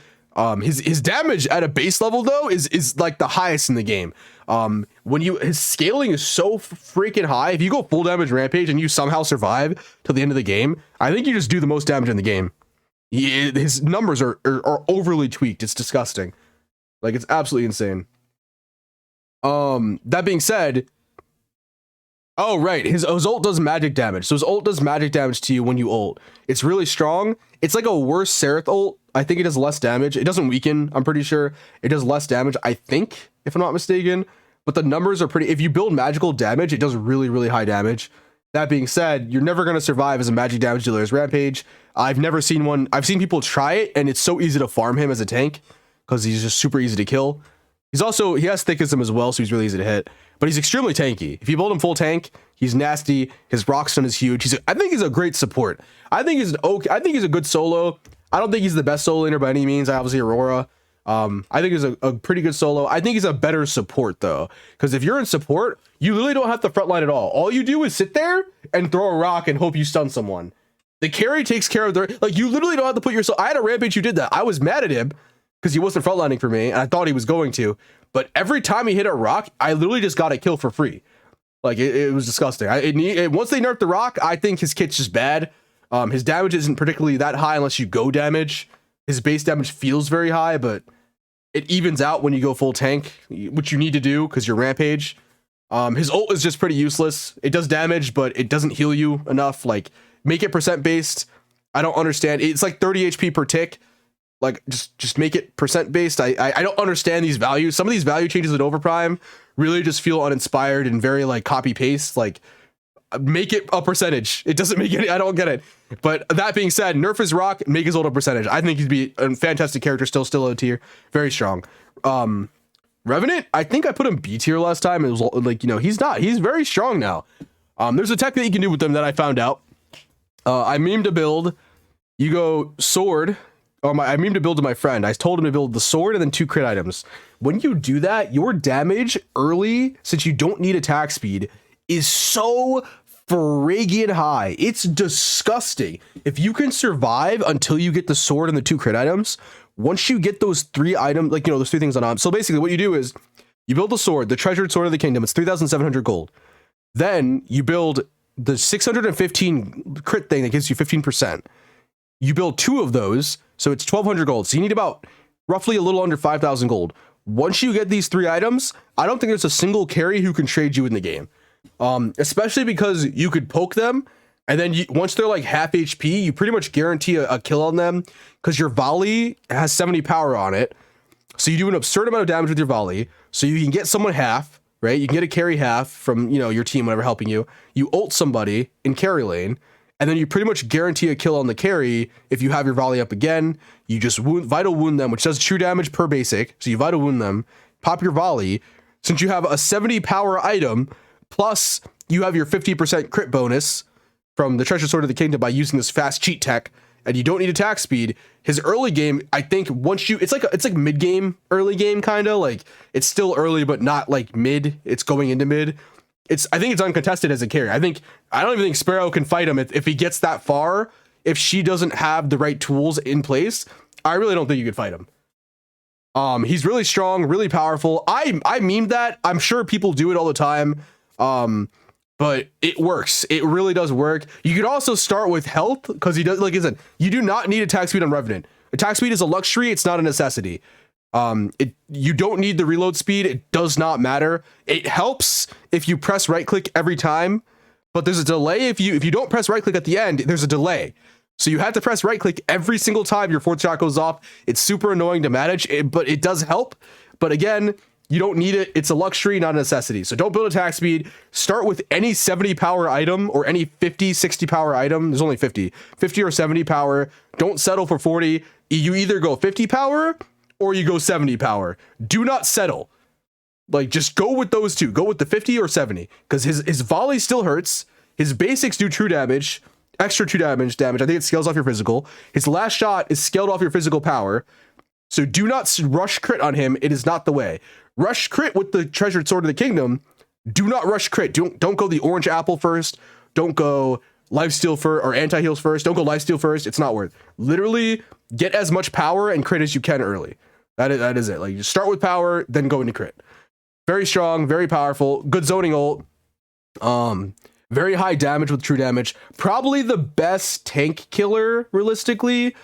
His damage at a base level though is like the highest in the game. His scaling is so freaking high. If you go full damage Rampage and you somehow survive till the end of the game, I think you just do the most damage in the game. His numbers are overly tweaked. It's disgusting. Like it's absolutely insane. That being said, oh right, his ult does magic damage. So his ult does magic damage to you when you ult. It's really strong. It's like a worse Seraph ult. I think it does less damage. It doesn't weaken, I'm pretty sure. It does less damage, I think, if I'm not mistaken. But the numbers are pretty... If you build magical damage, it does really, really high damage. That being said, you're never going to survive as a magic damage dealer as Rampage. I've never seen one... I've seen people try it, and it's so easy to farm him as a tank, because he's just super easy to kill. He's also... He has thickism as well, so he's really easy to hit. But he's extremely tanky. If you build him full tank, he's nasty. His rock stun is huge. I think he's a great support. I think he's a good solo. I don't think he's the best solo laner by any means. I obviously Aurora. I think he's a pretty good solo. I think he's a better support though, because if you're in support, you literally don't have to frontline at all. All you do is sit there and throw a rock and hope you stun someone. The carry takes care of like you literally don't have to put yourself. I had a Rampage who did that. I was mad at him because he wasn't frontlining for me, and I thought he was going to. But every time he hit a rock, I literally just got a kill for free. Like it was disgusting. Once they nerfed the rock, I think his kit's just bad. His damage isn't particularly that high unless you go damage. His base damage feels very high, but it evens out when you go full tank, which you need to do because you're Rampage. His ult is just pretty useless. It does damage, but it doesn't heal you enough. Like, make it percent based. I don't understand. It's like 30 HP per tick. Like, just make it percent based. I don't understand these values. Some of these value changes at Overprime really just feel uninspired and very like copy paste. Like, make it a percentage. It doesn't make any, I don't get it. But that being said, nerf his rock, make his ult a percentage. I think he'd be a fantastic character, still low tier, very strong. Revenant, I think I put him B tier last time. It was like, you know, he's very strong now. There's a tech that you can do with them that I found out. I memed a build. You go sword. I memed a build to my friend. I told him to build the sword and then 2 crit items. When you do that, your damage early, since you don't need attack speed, is so friggin' high. It's disgusting. If you can survive until you get the sword and the 2 crit items, once you get those 3 items, like, you know, those 3 things on. So basically what you do is you build the sword, the treasured sword of the kingdom. It's 3,700 gold. Then you build the 615 crit thing that gives you 15%. You build 2 of those, so it's 1,200 gold. So you need about roughly a little under 5,000 gold. Once you get these 3 items, I don't think there's a single carry who can trade you in the game. Especially because you could poke them, and then once they're like half HP, you pretty much guarantee a kill on them because your volley has 70 power on it. So you do an absurd amount of damage with your volley. So you can get someone half, right? You can get a carry half from, you know, your team, whatever, helping you. You ult somebody in carry lane, and then you pretty much guarantee a kill on the carry. If you have your volley up again, you just vital wound them, which does true damage per basic. So you vital wound them, pop your volley. Since you have a 70 power item, plus you have your 50% crit bonus from the treasure sword of the kingdom by using this fast cheat tech, and you don't need attack speed. His early game, I think once it's like mid game, early game, kind of like it's still early, but not like mid. It's going into mid. I think it's uncontested as a carry. I don't even think Sparrow can fight him if he gets that far. If she doesn't have the right tools in place, I really don't think you could fight him. He's really strong, really powerful. I memed that. I'm sure people do it all the time. but it works. It really does work. You could also start with health because he does, like I said, you do not need attack speed on Revenant. Attack speed is a luxury. It's not a necessity. You don't need the reload speed. It does not matter. It helps if you press right click every time, but there's a delay if you don't press right click at the end. There's a delay, so you have to press right click every single time your fourth shot goes off. It's super annoying to manage, but it does help. But again, you don't need it. It's a luxury, not a necessity. So don't build attack speed. Start with any 70 power item or any 50, 60 power item. There's only 50 or 70 power. Don't settle for 40. You either go 50 power or you go 70 power. Do not settle. Like, just go with those two. Go with the 50 or 70, because his volley still hurts. His basics do true damage, extra true damage. I think it scales off your physical. His last shot is scaled off your physical power. So do not rush crit on him. It is not the way. Rush crit with the Treasured Sword of the Kingdom. Do not rush crit. Don't go the orange apple first. Don't go lifesteal first or anti-heals first. Don't go lifesteal first. It's not worth. Literally get as much power and crit as you can early. That is it. Like, you start with power, then go into crit. Very strong, very powerful, good zoning ult. Very high damage with true damage. Probably the best tank killer, realistically.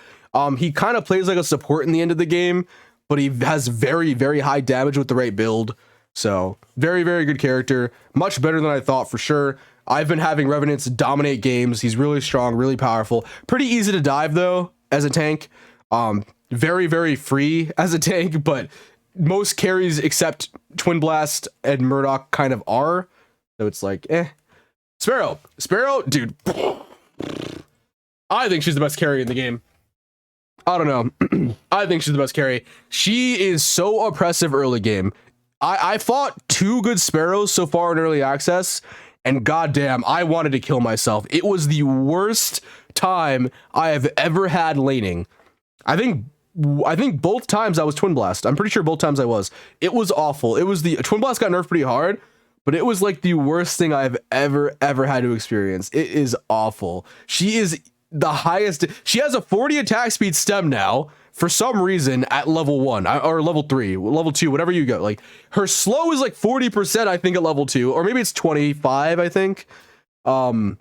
He kind of plays like a support in the end of the game, but he has very, very high damage with the right build. So very, very good character. Much better than I thought, for sure. I've been having Revenants dominate games. He's really strong, really powerful. Pretty easy to dive though as a tank. Very, very free as a tank, but most carries except Twin Blast and Murdoch kind of are. So it's like, Sparrow, dude. I think she's the best carry in the game. I don't know. I think she's the best carry. She is so oppressive early game. I fought 2 good Sparrows so far in early access, and goddamn, I wanted to kill myself. It was the worst time I have ever had laning. I think both times I was Twin Blast. I'm pretty sure both times I was. It was awful. It was the Twin Blast got nerfed pretty hard, but it was like the worst thing I've ever had to experience. It is awful. She is the highest. She has a 40 attack speed stem now for some reason at level 1 or level 3, level 2, whatever you go. Like, her slow is like 40%, I think, at level 2, or maybe it's 25, I think. So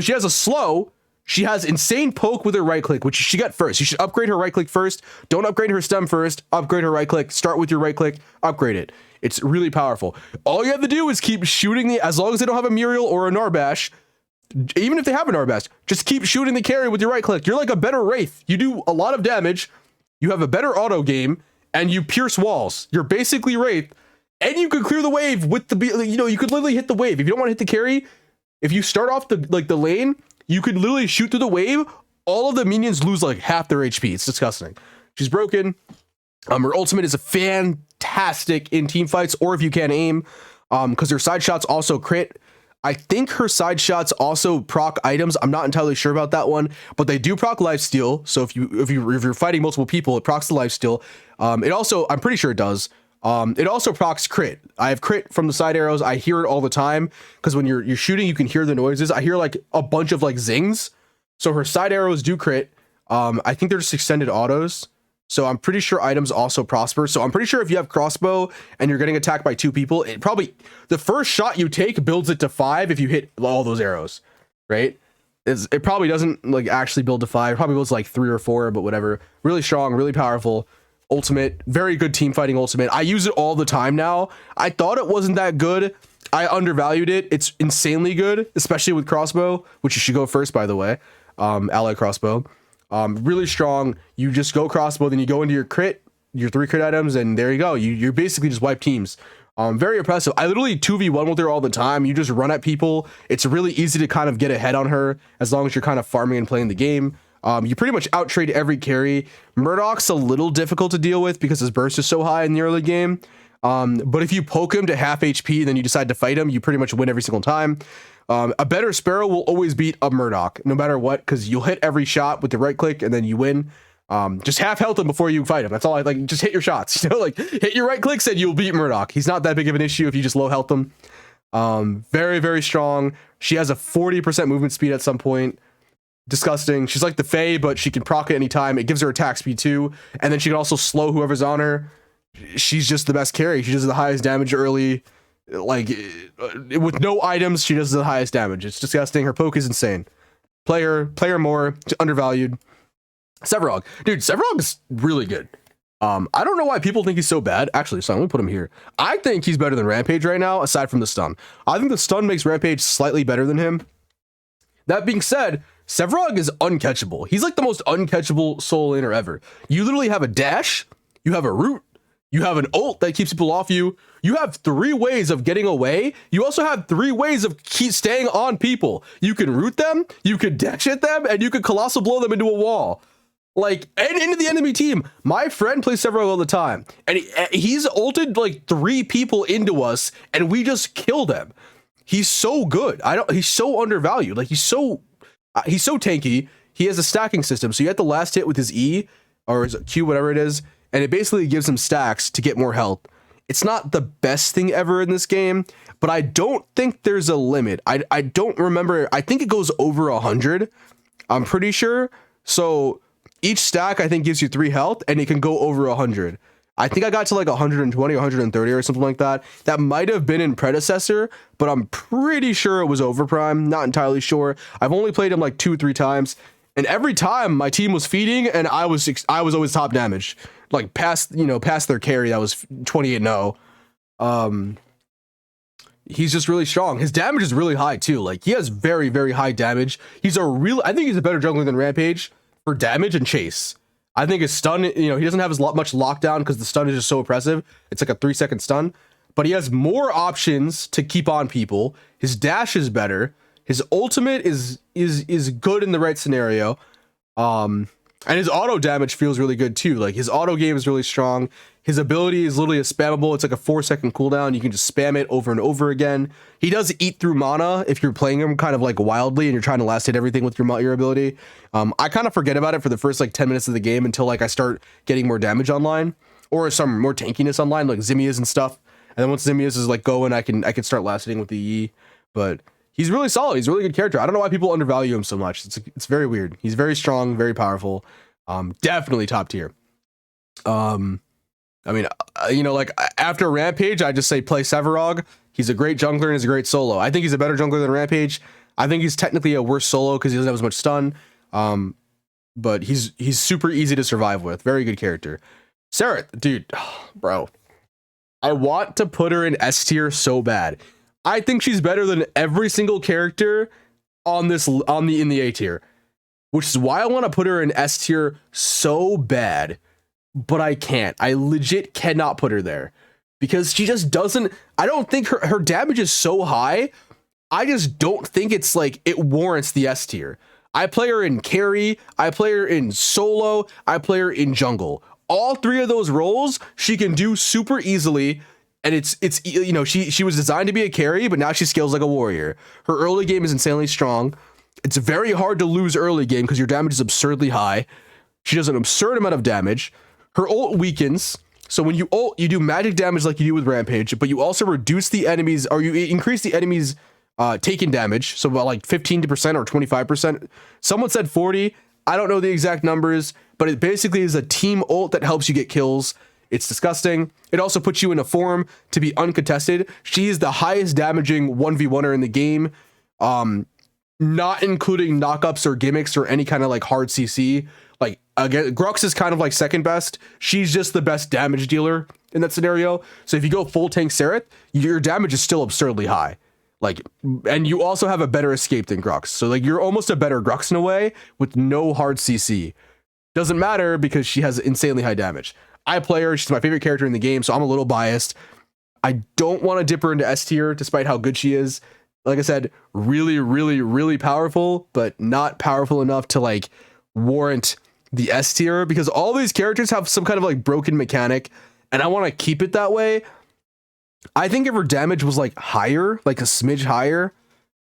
she has a slow. She has insane poke with her right click, which she got first. You should upgrade her right click first. Don't upgrade her stem first. Upgrade her right click. Start with your right click. Upgrade it. It's really powerful. All you have to do is keep shooting as long as they don't have a Muriel or a Narbash. Even if they have a Narbash, just keep shooting the carry with your right click. You're like a better Wraith. You do a lot of damage. You have a better auto game, and you pierce walls. You're basically Wraith, and you could clear the wave with the, you could literally hit the wave. If you don't want to hit the carry, if you start off the lane, you could literally shoot through the wave. All of the minions lose like half their HP. It's disgusting. She's broken. Her ultimate is a fantastic in team fights, or if you can aim, because her side shots also crit. I think her side shots also proc items. I'm not entirely sure about that one, but they do proc lifesteal. So if you're fighting multiple people, it procs the lifesteal. It also, I'm pretty sure it does. It also procs crit. I have crit from the side arrows. I hear it all the time because when you're shooting, you can hear the noises. I hear like a bunch of like zings. So her side arrows do crit. I think they're just extended autos. So I'm pretty sure items also prosper. So I'm pretty sure if you have crossbow and you're getting attacked by 2 people, it probably, the first shot you take builds it to 5 if you hit all those arrows, right? It probably doesn't like actually build to 5. It probably builds like 3 or 4, but whatever. Really strong, really powerful. Ultimate, very good team fighting ultimate. I use it all the time now. I thought it wasn't that good. I undervalued it. It's insanely good, especially with crossbow, which you should go first, by the way. Ally crossbow. Really strong. You just go crossbow, then you go into your crit, your 3 crit items, and there you go. You basically just wipe teams. Very impressive. I literally 2v1 with her all the time. You just run at people. It's really easy to kind of get ahead on her as long as you're kind of farming and playing the game. You pretty much outtrade every carry. Murdoch's a little difficult to deal with because his burst is so high in the early game. But if you poke him to half HP and then you decide to fight him, you pretty much win every single time. A better Sparrow will always beat a Murdoch, no matter what, because you'll hit every shot with the right click and then you win. Just half health him before you fight him. That's all. Just hit your shots. Like hit your right clicks and you'll beat Murdoch. He's not that big of an issue if you just low health him. Very, very strong. She has a 40% movement speed at some point. Disgusting. She's like the Fae, but she can proc at any time. It gives her attack speed too, and then she can also slow whoever's on her. She's just the best carry. She does the highest damage early. Like with no items, she does the highest damage. It's disgusting. Her poke is insane. Player more undervalued. Severog, dude, Severog is really good. I don't know why people think he's so bad. Actually, so let me put him here. I think he's better than Rampage right now, aside from the stun. I think the stun makes Rampage slightly better than him. That being said, Severog is uncatchable. He's like the most uncatchable solo laner ever. You literally have a dash, you have a root, you have an ult that keeps people off you. You have 3 ways of getting away. You also have 3 ways of keep staying on people. You can root them, you could dash at them, and you could colossal blow them into a wall. Like, and into the enemy team. My friend plays Severog all the time, and he's ulted like 3 people into us, and we just kill them. He's so good. He's so undervalued. Like, he's so tanky. He has a stacking system, so you have the last hit with his E or his Q, whatever it is, and it basically gives him stacks to get more health. It's not the best thing ever in this game, but I don't think there's a limit. I don't remember. I think it goes over 100. I'm pretty sure. So each stack, I think, gives you 3 health, and it can go over 100. I think I got to like 120 or 130 or something like that. That might have been in Predecessor, but I'm pretty sure it was Overprime. Not entirely sure. I've only played him like 2 or 3 times, and every time my team was feeding, and I was always top damage, like past their carry that was 28-0. He's just really strong. His damage is really high too. Like, he has very, very high damage. I think he's a better jungler than Rampage for damage and chase. I think his stun, he doesn't have as much lockdown because the stun is just so oppressive. It's like a 3-second stun, but he has more options to keep on people. His dash is better. His ultimate is good in the right scenario. And his auto damage feels really good too. Like, his auto game is really strong. His ability is literally a spammable. It's like a 4-second cooldown. You can just spam it over and over again. He does eat through mana if you're playing him kind of like wildly and you're trying to last hit everything with your ability. I kind of forget about it for the first like 10 minutes of the game until like I start getting more damage online or some more tankiness online, like Zimias and stuff. And then once Zimias is like going, I can start last hitting with the E. But he's really solid. He's a really good character. I don't know why people undervalue him so much. It's very weird. He's very strong, very powerful. Definitely top tier. I mean, like after Rampage, I just say play Severog. He's a great jungler and he's a great solo. I think he's a better jungler than Rampage. I think he's technically a worse solo because he doesn't have as much stun. But he's super easy to survive with. Very good character. Sarah, dude, bro, I want to put her in S tier so bad. I think she's better than every single character in the A tier, which is why I want to put her in S tier so bad. But I can't. I legit cannot put her there because she just doesn't. I don't think her damage is so high. I just don't think it's like it warrants the S tier. I play her in carry, I play her in solo, I play her in jungle. All 3 of those roles she can do super easily, and it's she was designed to be a carry, but now she scales like a warrior. Her early game is insanely strong. It's very hard to lose early game because your damage is absurdly high. She does an absurd amount of damage. Her ult weakens, so when you ult, you do magic damage like you do with Rampage, but you also reduce the enemies, or you increase the enemies taken damage, so about like 15% or 25%. Someone said 40. I don't know the exact numbers, but it basically is a team ult that helps you get kills. It's disgusting. It also puts you in a form to be uncontested. She is the highest damaging 1v1er in the game, not including knockups or gimmicks or any kind of like hard CC. Like, again, Grux is kind of like second best. She's just the best damage dealer in that scenario. So if you go full tank Sereth, your damage is still absurdly high. Like, and you also have a better escape than Grux. So like, you're almost a better Grux in a way with no hard CC. Doesn't matter because she has insanely high damage. I play her. She's my favorite character in the game, so I'm a little biased. I don't want to dip her into S tier despite how good she is. Like I said, really, really, really powerful, but not powerful enough to like warrant the S tier because all these characters have some kind of like broken mechanic and I want to keep it that way. I think if her damage was like higher, like a smidge higher,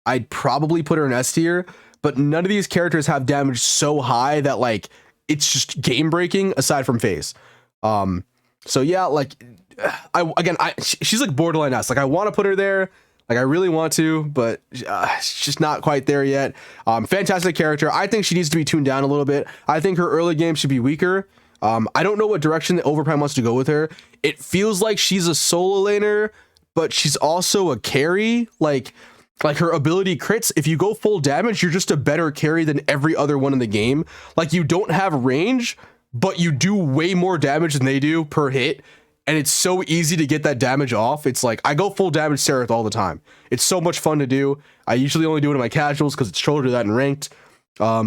I'd probably put her in S tier, but none of these characters have damage so high that like it's just game breaking aside from phase. So yeah, like she's like borderline S. Like I want to put her there. Like I really want to, but it's just not quite there yet. Fantastic character. I think she needs to be tuned down a little bit. I think her early game should be weaker. I don't know what direction the Overprime wants to go with her. It feels like she's a solo laner, but she's also a carry. Like her ability crits. If you go full damage, you're just a better carry than every other one in the game. Like you don't have range, but you do way more damage than they do per hit. And it's so easy to get that damage off. It's like, I go full damage Seraph all the time. It's so much fun to do. I usually only do it in my casuals because it's troller to that in ranked.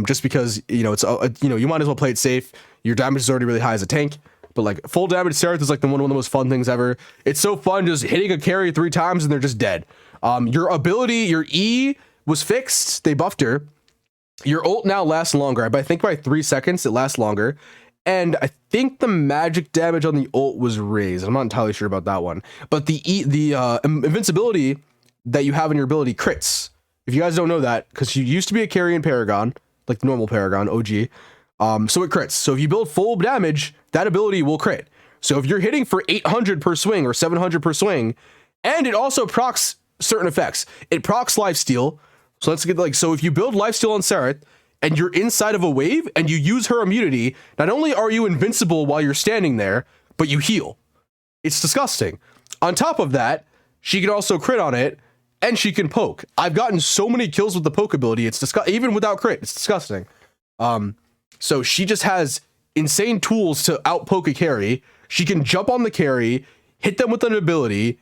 Just because, you know, it's, you know, you might as well play it safe. Your damage is already really high as a tank. But like full damage Seraph is like one of the most fun things ever. It's so fun just hitting a carry 3 times and they're just dead. Your ability, your E was fixed. They buffed her. Your ult now lasts longer. I think by 3 seconds, it lasts longer. And I think the magic damage on the ult was raised. I'm not entirely sure about that one. But the invincibility that you have in your ability crits. If you guys don't know that, because you used to be a carry in Paragon, like the normal Paragon, OG. So it crits. So if you build full damage, that ability will crit. So if you're hitting for 800 per swing or 700 per swing, and it also procs certain effects. It procs lifesteal. So let's get like, so if you build lifesteal on Serath and you're inside of a wave and you use her immunity, not only are you invincible while you're standing there, but you heal. It's disgusting. On top of that, she can also crit on it and she can poke. I've gotten so many kills with the poke ability. It's disgusting. Even without crit, it's disgusting. So she just has insane tools to outpoke a carry. She can jump on the carry, hit them with an ability,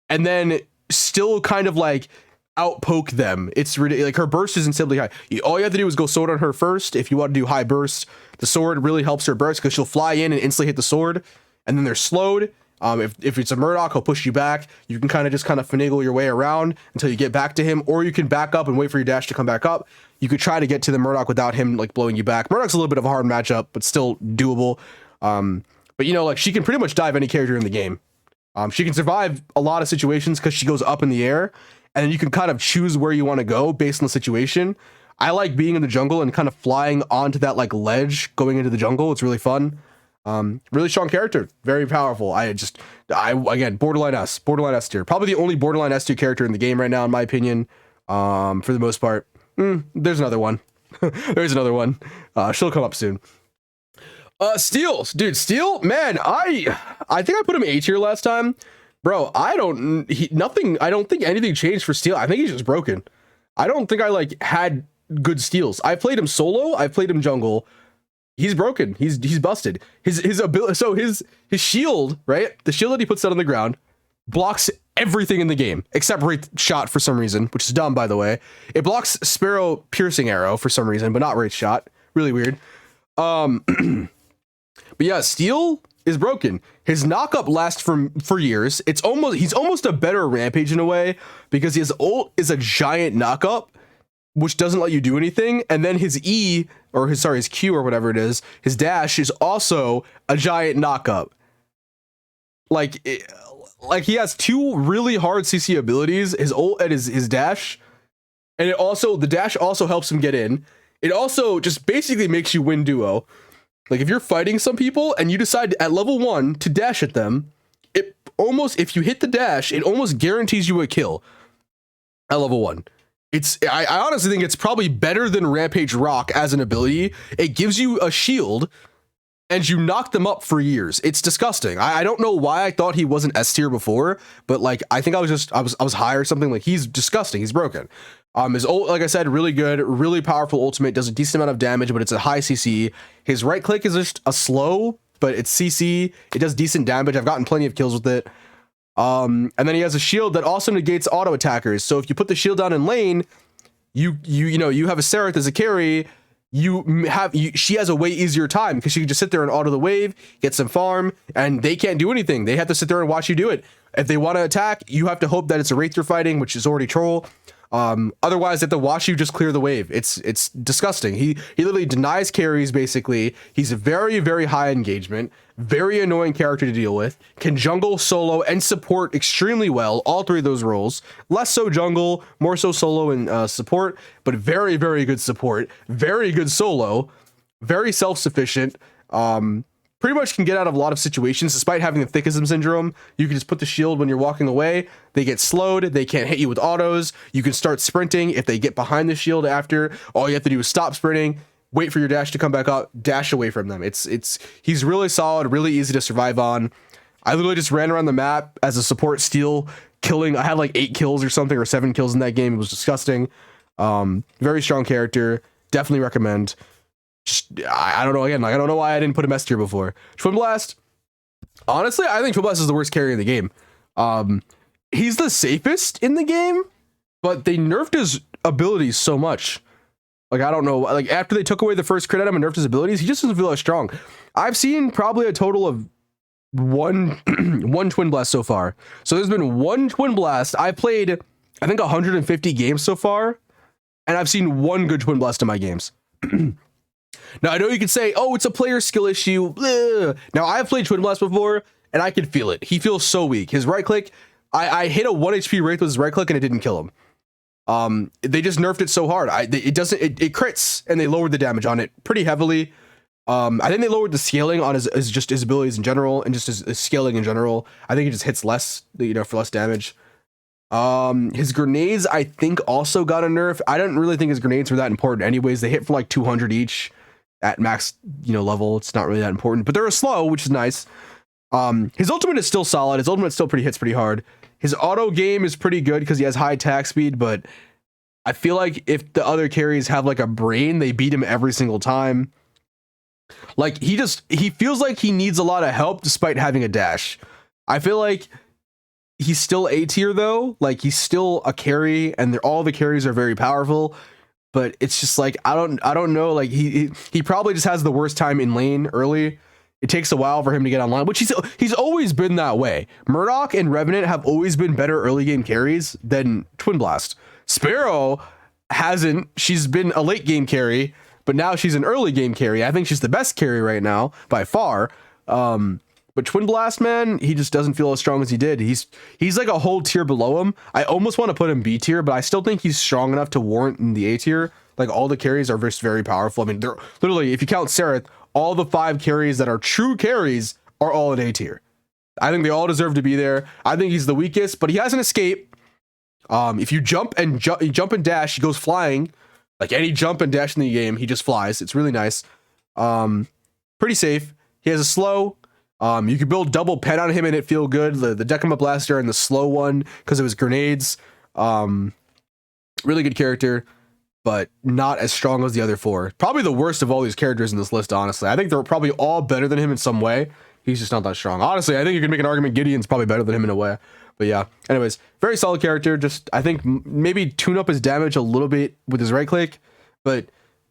and then still kind of like outpoke them. It's ridiculous. Like her burst is insanely high. All you have to do is go sword on her first. If you want to do high burst, the sword really helps her burst because she'll fly in and instantly hit the sword, and then they're slowed. If it's a Murdoch, he'll push you back. You can kind of finagle your way around until you get back to him, or you can back up and wait for your dash to come back up. You could try to get to the Murdoch without him like blowing you back. Murdoch's a little bit of a hard matchup, but still doable. But you know, like she can pretty much dive any character in the game. She can survive a lot of situations because she goes up in the air, and then you can kind of choose where you want to go based on the situation. I like being in the jungle and kind of flying onto that like ledge going into the jungle. It's really fun. Really strong character, very powerful. Again, borderline S tier. Probably the only borderline S tier character in the game right now, in my opinion. For the most part. There's another one. There's another one. She'll come up soon. Steel, dude, Steel, man, I think I put him A tier last time. Bro, I don't think anything changed for Steel. I think he's just broken. I don't think I like had good steals. I played him solo, I played him jungle. He's broken. He's busted. His ability, so his shield, right? The shield that he puts out on the ground blocks everything in the game except Wraith Shot for some reason, which is dumb, by the way. It blocks Sparrow Piercing Arrow for some reason, but not Wraith Shot. Really weird. But yeah, Steel is broken. His knockup lasts for years. He's almost a better Rampage in a way because his ult is a giant knockup, which doesn't let you do anything. And then his E, or his Q or whatever it is, his dash is also a giant knockup. Like he has 2 really hard CC abilities, his ult and his dash. And the dash also helps him get in. It also just basically makes you win duo. Like if you're fighting some people and you decide at level 1 to dash at them, if you hit the dash, it almost guarantees you a kill at level 1. I honestly think it's probably better than Rampage Rock as an ability. It gives you a shield and you knock them up for years. It's disgusting. I don't know why I thought he wasn't S tier before, but like I think I was high or something. Like he's disgusting. He's broken. His ult, like I said, really good, really powerful ultimate, does a decent amount of damage, but it's a high CC. His right click is just a slow, but it's CC. It does decent damage. I've gotten plenty of kills with it. And then he has a shield that also negates auto attackers. So if you put the shield down in lane, you have a Serath as a carry. She has a way easier time because she can just sit there and auto the wave, get some farm, and they can't do anything. They have to sit there and watch you do it. If they want to attack, you have to hope that it's a Wraith you're fighting, which is already troll. Otherwise they have to watch you just clear the wave. It's disgusting. He literally denies carries basically. He's a very, very high engagement, very annoying character to deal with, can jungle, solo, and support extremely well, all 3 of those roles. Less so jungle, more so solo and support, but very, very good support, very good solo, very self-sufficient. Pretty much can get out of a lot of situations despite having the Thickism syndrome. You can just put the shield when you're walking away. They get slowed. They can't hit you with autos. You can start sprinting. If they get behind the shield after, all you have to do is stop sprinting, wait for your dash to come back up, dash away from them. He's really solid, really easy to survive on. I literally just ran around the map as a support Steel, killing. I had like 8 kills or something, or 7 kills in that game. It was disgusting. Very strong character. Definitely recommend. Just I don't know, again, like I don't know why I didn't put him S tier before. Twin Blast. Honestly, I think Twin Blast is the worst carry in the game. He's the safest in the game, but they nerfed his abilities so much. Like, I don't know, like after they took away the first crit at him and nerfed his abilities, he just doesn't feel as strong. I've seen probably a total of one Twin Blast so far. So there's been one Twin Blast. I played, I think, 150 games so far, and I've seen one good Twin Blast in my games. Now, I know you could say, oh, it's a player skill issue. Ugh. Now, I've played Twin Blast before, and I can feel it. He feels so weak. His right click, I hit a 1 HP Wraith with his right click, and it didn't kill him. They just nerfed it so hard. It crits, and they lowered the damage on it pretty heavily. I think they lowered the scaling on his abilities in general, and just his scaling in general. I think it just hits less, for less damage. His grenades, I think, also got a nerf. I don't really think his grenades were that important anyways. They hit for like 200 each at max, level. It's not really that important, but they're a slow, which is nice. His ultimate is still solid. His ultimate still hits pretty hard. His auto game is pretty good because he has high attack speed, but I feel like if the other carries have like a brain, they beat him every single time. Like he feels like he needs a lot of help despite having a dash. I feel like he's still A tier though. Like he's still a carry, and all the carries are very powerful. But it's just like I don't know. Like he probably just has the worst time in lane early. It takes a while for him to get online, which he's always been that way. Murdoch and Revenant have always been better early game carries than Twin Blast. Sparrow hasn't. She's been a late game carry, but now she's an early game carry. I think she's the best carry right now by far. But Twin Blast, man, he just doesn't feel as strong as he did. He's like a whole tier below him. I almost want to put him B tier, but I still think he's strong enough to warrant in the A tier. Like all the carries are just very powerful. I mean, they're literally, if you count Sereth, all the 5 carries that are true carries are all in A tier. I think they all deserve to be there. I think he's the weakest, but he has an escape. If you jump and dash, he goes flying. Like any jump and dash in the game, he just flies. It's really nice. Pretty safe. He has a slow. You could build double pen on him and it feel good. The Decima Blaster and the slow one because of his grenades. Really good character, but not as strong as the other 4. Probably the worst of all these characters in this list, honestly. I think they're probably all better than him in some way. He's just not that strong. Honestly, I think you can make an argument Gideon's probably better than him in a way. But yeah, anyways, very solid character. Just, I think maybe tune up his damage a little bit with his right click, but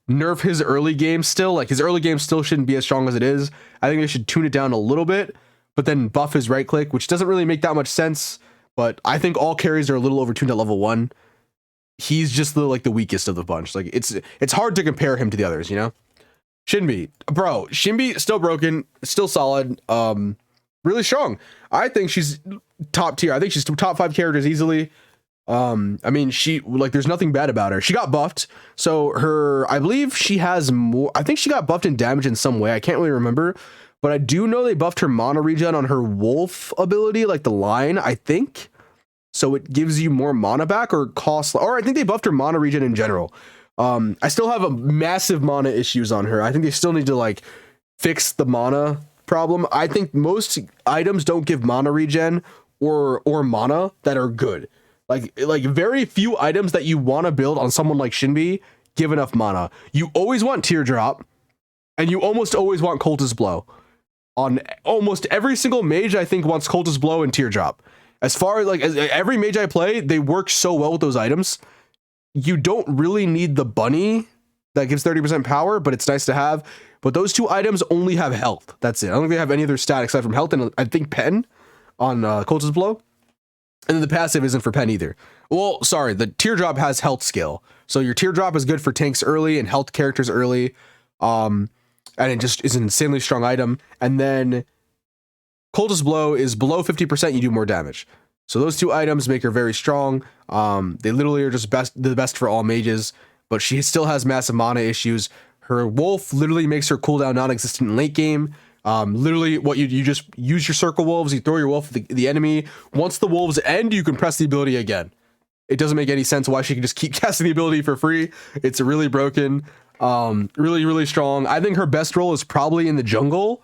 nerf his early game still. Like his early game still shouldn't be as strong as it is. I think they should tune it down a little bit, but then buff his right click, which doesn't really make that much sense. But I think all carries are a little overtuned at level 1. He's just the weakest of the bunch. Like it's hard to compare him to the others, Shinbi, bro, Shinbi still broken, still solid, really strong. I think she's top tier. I think she's top 5 characters easily. I mean, there's nothing bad about her. She got buffed, so I believe she has more. I think she got buffed in damage in some way. I can't really remember, but I do know they buffed her mana regen on her wolf ability, like the line, I think. So it gives you more mana back or cost, or I think they buffed her mana regen in general. I still have a massive mana issues on her. I think they still need to fix the mana problem. I think most items don't give mana regen or mana that are good. Like very few items that you want to build on someone like Shinbi give enough mana. You always want Teardrop, and you almost always want Cultist Blow. On almost every single mage, I think wants Cultist Blow and Teardrop. As far as every mage I play, they work so well with those items. You don't really need the bunny that gives 30% power, but it's nice to have. But those 2 items only have health. That's it. I don't think they have any other stat aside from health, and I think pen on Cultist Blow. And then the passive isn't for pen either. Well, sorry, the Teardrop has health skill. So your Teardrop is good for tanks early and health characters early. And it just is an insanely strong item. And then Cultist Blow is below 50%, you do more damage. So those 2 items make her very strong. They literally are just the best for all mages, but she still has massive mana issues. Her wolf literally makes her cooldown non-existent in late game. Literally what you just use your circle wolves, you throw your wolf at the enemy. Once the wolves end, you can press the ability again. It doesn't make any sense why she can just keep casting the ability for free. It's really broken. Really, really strong. I think her best role is probably in the jungle,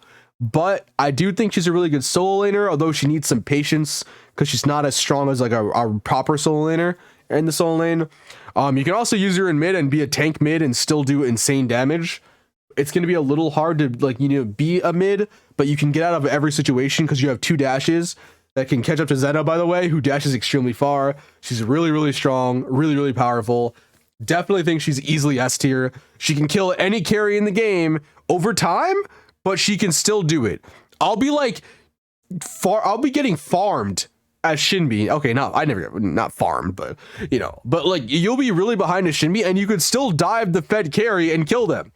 but I do think she's a really good solo laner, although she needs some patience because she's not as strong as like a proper solo laner in the solo lane. You can also use her in mid and be a tank mid and still do insane damage. It's going to be a little hard to like, be a mid, but you can get out of every situation because you have 2 dashes that can catch up to Zeta, by the way, who dashes extremely far. She's really, really strong, really, really powerful. Definitely think she's easily S tier. She can kill any carry in the game over time, but she can still do it. I'll be getting farmed as Shinbi. Okay, not farmed, but but like you'll be really behind a Shinbi and you could still dive the Fed carry and kill them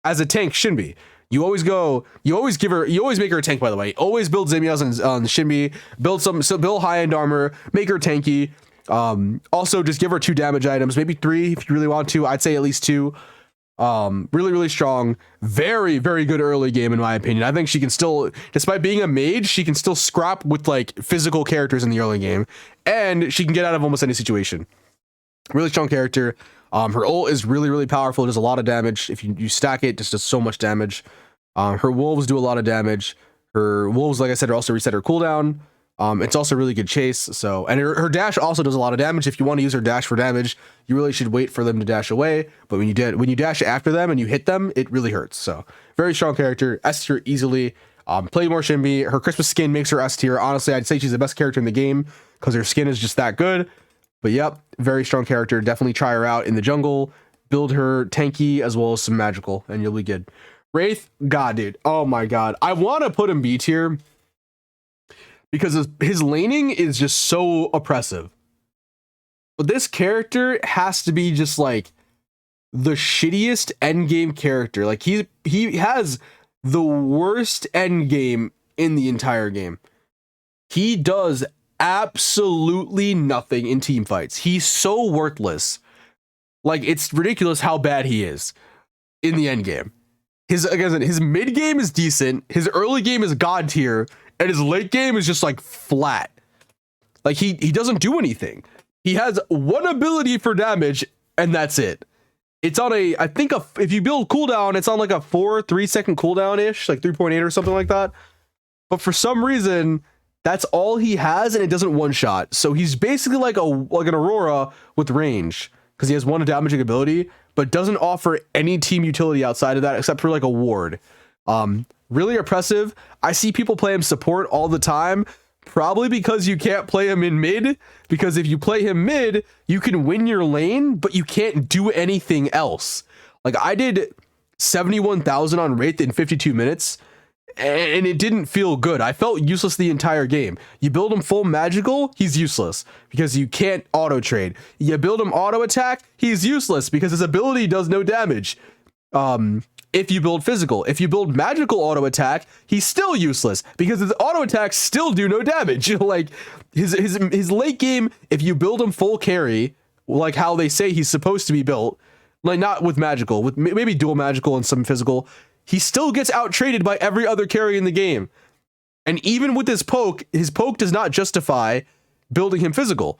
as a tank Shinbi. You always make her a tank, by the way. Always build Zemias on Shinbi, build high-end armor, make her tanky. Also just give her 2 damage items, maybe 3 if you really want to. I'd say at least 2. Really, really strong. Very, very good early game, in my opinion. I think she can still, despite being a mage, she can still scrap with like physical characters in the early game, and she can get out of almost any situation. Really strong character. Her ult is really, really powerful. It does a lot of damage. If you stack it, just does so much damage. Her wolves do a lot of damage. Her wolves, like I said, also reset her cooldown. It's also really good chase. So, and her dash also does a lot of damage. If you want to use her dash for damage, you really should wait for them to dash away. But when you dash after them and you hit them, it really hurts. So, very strong character. S tier easily. Play more Shinbi. Her Christmas skin makes her S tier. Honestly, I'd say she's the best character in the game because her skin is just that good. But yep, very strong character. Definitely try her out in the jungle. Build her tanky as well as some magical, and you'll be good. Wraith, God, dude. Oh my God. I want to put him B tier because his laning is just so oppressive. But this character has to be just like the shittiest endgame character. Like he has the worst endgame in the entire game. He does absolutely nothing in team fights. He's so worthless. Like, it's ridiculous how bad he is in the end game. His mid game is decent, his early game is god tier, and his late game is just like flat. Like he doesn't do anything. He has 1 ability for damage, and that's it. It's on if you build cooldown, it's on like a 3-second cooldown ish, like 3.8 or something like that. But for some reason, that's all he has, and it doesn't one shot. So he's basically like an Aurora with range because he has 1 damaging ability, but doesn't offer any team utility outside of that except for like a ward. Really oppressive. I see people play him support all the time, probably because you can't play him in mid, because if you play him mid, you can win your lane, but you can't do anything else. Like I did 71,000 on Wraith in 52 minutes, and it didn't feel good. I felt useless the entire game. You build him full magical, he's useless because you can't auto trade. You build him auto attack, he's useless because his ability does no damage. If you build physical, if you build magical auto attack, he's still useless because his auto attacks still do no damage. Like his late game, if you build him full carry, like how they say he's supposed to be built, like not with magical, with maybe dual magical and some physical, he still gets out traded by every other carry in the game. And even with his poke does not justify building him physical.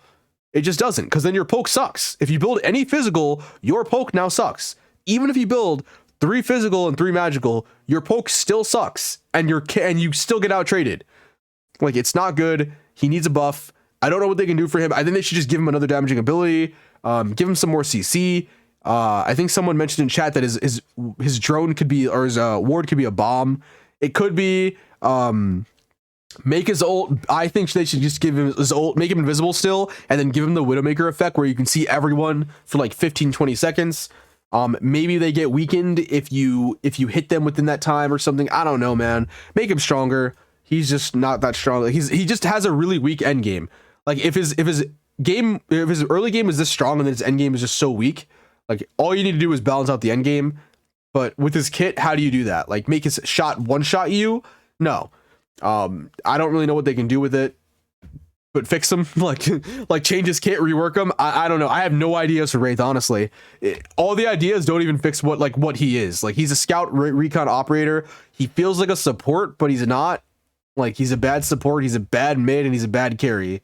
It just doesn't, because then your poke sucks. If you build any physical, your poke now sucks. Even if you build 3 physical and 3 magical, your poke still sucks, and you still get out traded. Like, it's not good. He needs a buff. I don't know what they can do for him. I think they should just give him another damaging ability. Give him some more CC. I think someone mentioned in chat that his drone could be, or his ward could be a bomb. It could be make his ult. I think they should just give him his ult, make him invisible still, and then give him the Widowmaker effect where you can see everyone for like 15-20 seconds. Maybe they get weakened if you hit them within that time or something. I don't know, man. Make him stronger. He's just not that strong. He just has a really weak end game. Like if his early game is this strong and then his end game is just so weak, like all you need to do is balance out the end game. But with his kit, how do you do that? Like make his shot one shot you? No. I don't really know what they can do with it. But fix him, like change his kit, rework him. I don't know. I have no ideas for Wraith, honestly. All the ideas don't even fix what he is. Like he's a scout recon operator. He feels like a support, but he's not. Like he's a bad support. He's a bad mid, and he's a bad carry.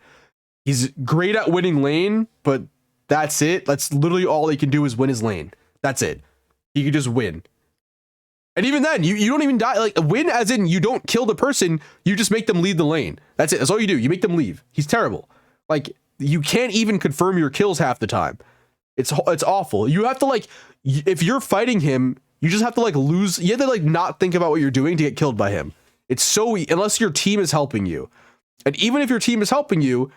He's great at winning lane, but that's it. That's literally all he can do is win his lane. That's it. He can just win. And even then, you don't even die. Like, win as in you don't kill the person, you just make them leave the lane. That's it. That's all you do. You make them leave. He's terrible. Like, you can't even confirm your kills half the time. It's awful. You have to, like, if you're fighting him, you just have to, like, lose. You have to, like, not think about what you're doing to get killed by him. It's so, unless your team is helping you. And even if your team is helping you,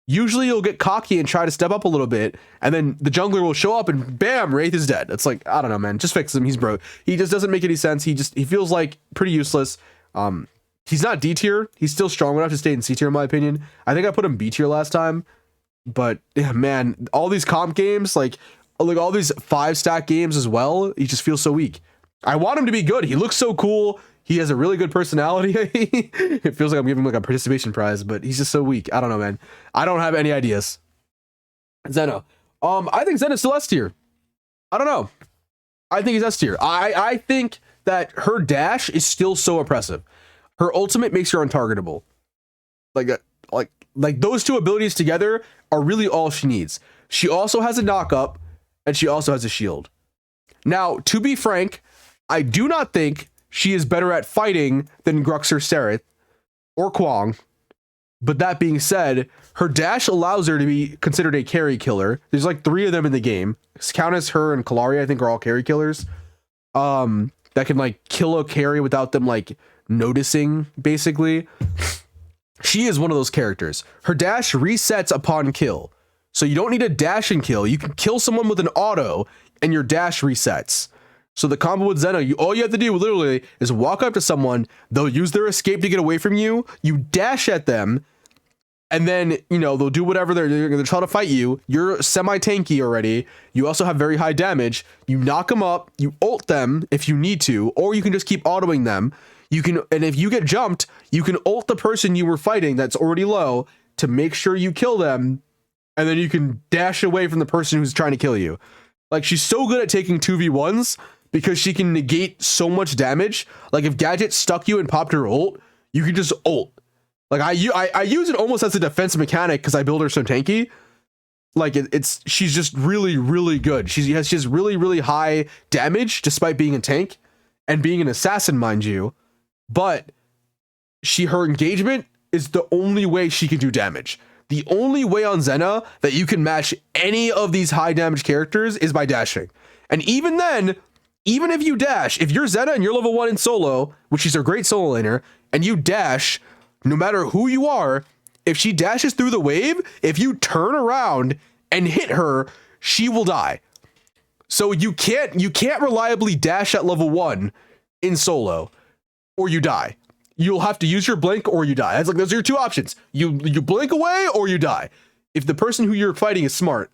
usually you'll get cocky and try to step up a little bit, and then the jungler will show up and bam, Wraith is dead. It's like, I don't know, man. Just fix him. He's broke. He just doesn't make any sense. He feels like pretty useless. He's not D tier. He's still strong enough to stay in C tier, in my opinion. I think I put him B tier last time. But yeah, man, all these comp games, like all these 5-stack games as well, he just feels so weak. I want him to be good. He looks so cool. He has a really good personality. It feels like I'm giving him like a participation prize, but he's just so weak. I don't know, man. I don't have any ideas. Zeno. I think Zeno's still S tier. I don't know. I think he's S tier. I think that her dash is still so oppressive. Her ultimate makes her untargetable. Like those two abilities together are really all she needs. She also has a knock-up, and she also has a shield. Now, to be frank, I do not think she is better at fighting than Grux or Sereth or Kwang. But that being said, her dash allows her to be considered a carry killer. There's like 3 of them in the game. Countess, her, and Kallari, I think, are all carry killers. That can like kill a carry without them like noticing, basically. She is one of those characters. Her dash resets upon kill. So you don't need a dash and kill. You can kill someone with an auto and your dash resets. So the combo with Zeno, all you have to do literally is walk up to someone, they'll use their escape to get away from you, you dash at them, and then, you know, they'll do whatever they're going to try to fight you. You're semi-tanky already. You also have very high damage. You knock them up, you ult them if you need to, or you can just keep autoing them. You can, and if you get jumped, you can ult the person you were fighting that's already low to make sure you kill them, and then you can dash away from the person who's trying to kill you. Like, she's so good at taking 2v1s because she can negate so much damage. Like, if Gadget stuck you and popped her ult, you can just ult. Like, I use it almost as a defense mechanic because I build her so tanky. Like, she's just really, really good. She has really, really high damage despite being a tank and being an assassin, mind you. But her engagement is the only way she can do damage. The only way on Zena that you can match any of these high damage characters is by dashing. And even then, even if you dash, if you're Zena and you're level 1 in solo, which is a great solo laner, and you dash, no matter who you are, if she dashes through the wave, if you turn around and hit her, she will die. So you can't reliably dash at level 1 in solo, or you die. You'll have to use your blink or you die. It's like, those are your 2 options. You blink away or you die. If the person who you're fighting is smart.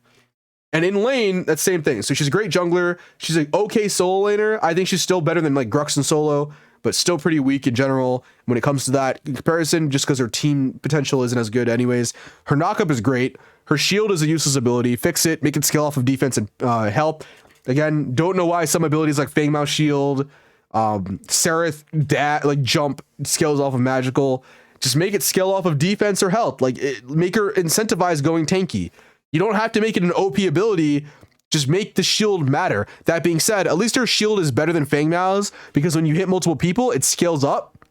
And in lane, that same thing. So she's a great jungler. She's an okay solo laner. I think she's still better than like Grux in solo, but still pretty weak in general when it comes to that comparison, just because her team potential isn't as good anyways. Her knockup is great. Her shield is a useless ability. Fix it, make it scale off of defense and help. Again, don't know why some abilities like Fang Mao Shield, Sereth like jump scales off of magical. Just make it scale off of defense or health. Like, make her incentivize going tanky. You don't have to make it an OP ability. Just make the shield matter. That being said, at least her shield is better than Fang Mao's, because when you hit multiple people, it scales up,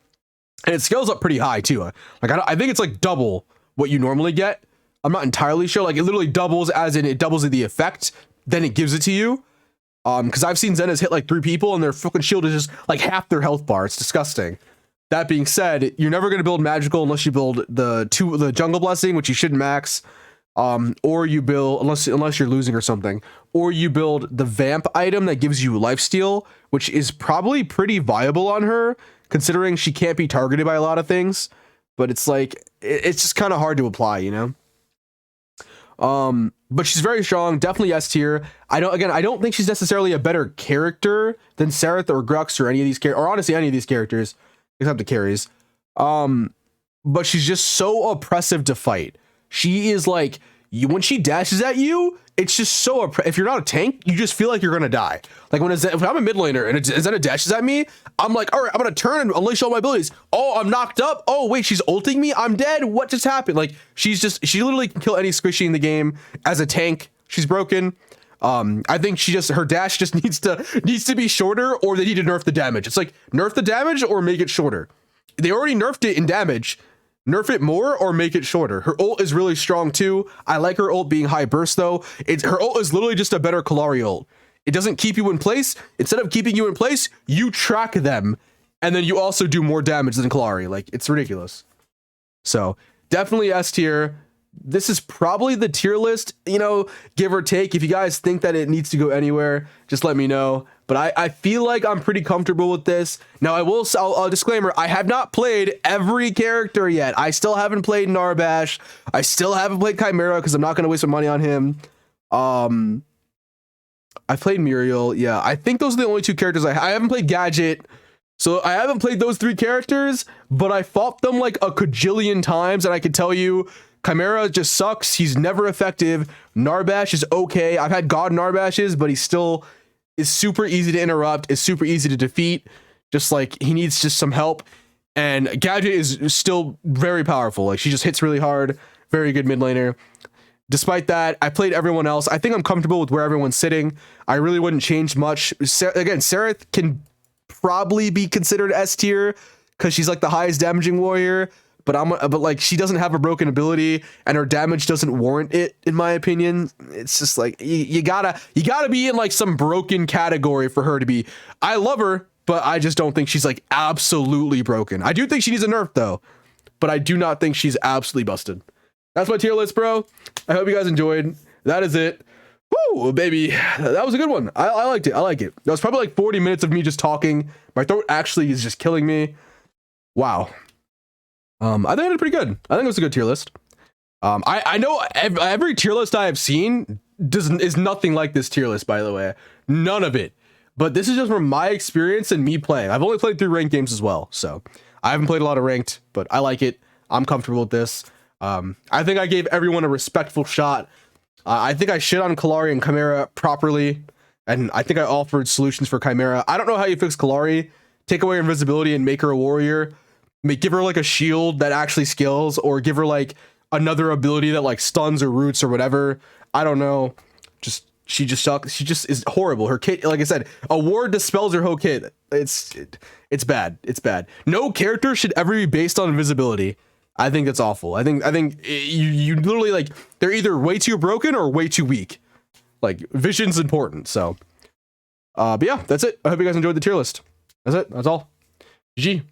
and it scales up pretty high too. Like, I think it's like double what you normally get. I'm not entirely sure. Like, it literally doubles, as in it doubles the effect, then it gives it to you. Because I've seen Zenas hit like 3 people and their fucking shield is just like half their health bar. It's disgusting. That being said, you're never going to build magical unless you build the jungle blessing, which you shouldn't max. Or you build, unless you're losing or something, or you build the vamp item that gives you lifesteal, which is probably pretty viable on her, considering she can't be targeted by a lot of things. But it's like, it's just kind of hard to apply, you know? But she's very strong, definitely S tier. I don't think she's necessarily a better character than Sereth or Grux or any of these characters, or honestly any of these characters, except the carries. But she's just so oppressive to fight. She is like, when she dashes at you, it's just so if you're not a tank, you just feel like you're gonna die. Like if I'm a mid laner and Zena dashes at me, I'm like, all right, I'm gonna turn and unleash all my abilities. Oh, I'm knocked up. Oh wait, she's ulting me. I'm dead. What just happened? Like, she literally can kill any squishy in the game. As a tank, she's broken. I think her dash just needs to be shorter, or they need to nerf the damage. It's like nerf the damage or make it shorter. They already nerfed it in damage. Nerf it more or make it shorter. Her ult is really strong too. I like her ult being high burst though. Her ult is literally just a better Kallari ult. It doesn't keep you in place. Instead of keeping you in place, you track them, and then you also do more damage than Kallari. Like, it's ridiculous. So definitely S tier. This is probably the tier list, you know, give or take. If you guys think that it needs to go anywhere, just let me know. But I feel like I'm pretty comfortable with this. Now, I'll disclaimer, I have not played every character yet. I still haven't played Narbash. I still haven't played Chimera because I'm not going to waste my money on him. I played Muriel. Yeah, I think those are the only two characters I haven't played Gadget. So I haven't played those three characters, but I fought them like a cajillion times, and I can tell you, Chimera just sucks. He's never effective. Narbash is okay. I've had God Narbashes, but he still is super easy to interrupt, is super easy to defeat. Just like, he needs just some help. And Gadget is still very powerful. Like, she just hits really hard. Very good mid laner. Despite that, I played everyone else. I think I'm comfortable with where everyone's sitting. I really wouldn't change much. Again, Sereth can probably be considered S tier because she's like the highest damaging warrior. But like, she doesn't have a broken ability, and her damage doesn't warrant it, in my opinion. It's just like, you gotta be in like some broken category for her to be. I love her, but I just don't think she's like absolutely broken. I do think she needs a nerf though, but I do not think she's absolutely busted. That's my tier list, bro. I hope you guys enjoyed. That is it. Woo, baby. That was a good one. I liked it. I like it. That was probably like 40 minutes of me just talking. My throat actually is just killing me. Wow. I think I did pretty good. I think it was a good tier list. I know every tier list I have seen is nothing like this tier list, by the way. None of it. But this is just from my experience and me playing. I've only played 3 ranked games as well, so I haven't played a lot of ranked, but I like it. I'm comfortable with this. I think I gave everyone a respectful shot. I think I shit on Kallari and Chimera properly, and I think I offered solutions for Chimera. I don't know how you fix Kallari. Take away invisibility and make her a warrior. Give her like a shield that actually skills, or give her like another ability that like stuns or roots or whatever. I don't know. She just sucks. She just is horrible. Her kit, like I said, a ward dispels her whole kit. It's bad. It's bad. No character should ever be based on invisibility. I think that's awful. I think you literally, like, they're either way too broken or way too weak. Like, vision's important. So, but yeah, that's it. I hope you guys enjoyed the tier list. That's it. That's all. GG.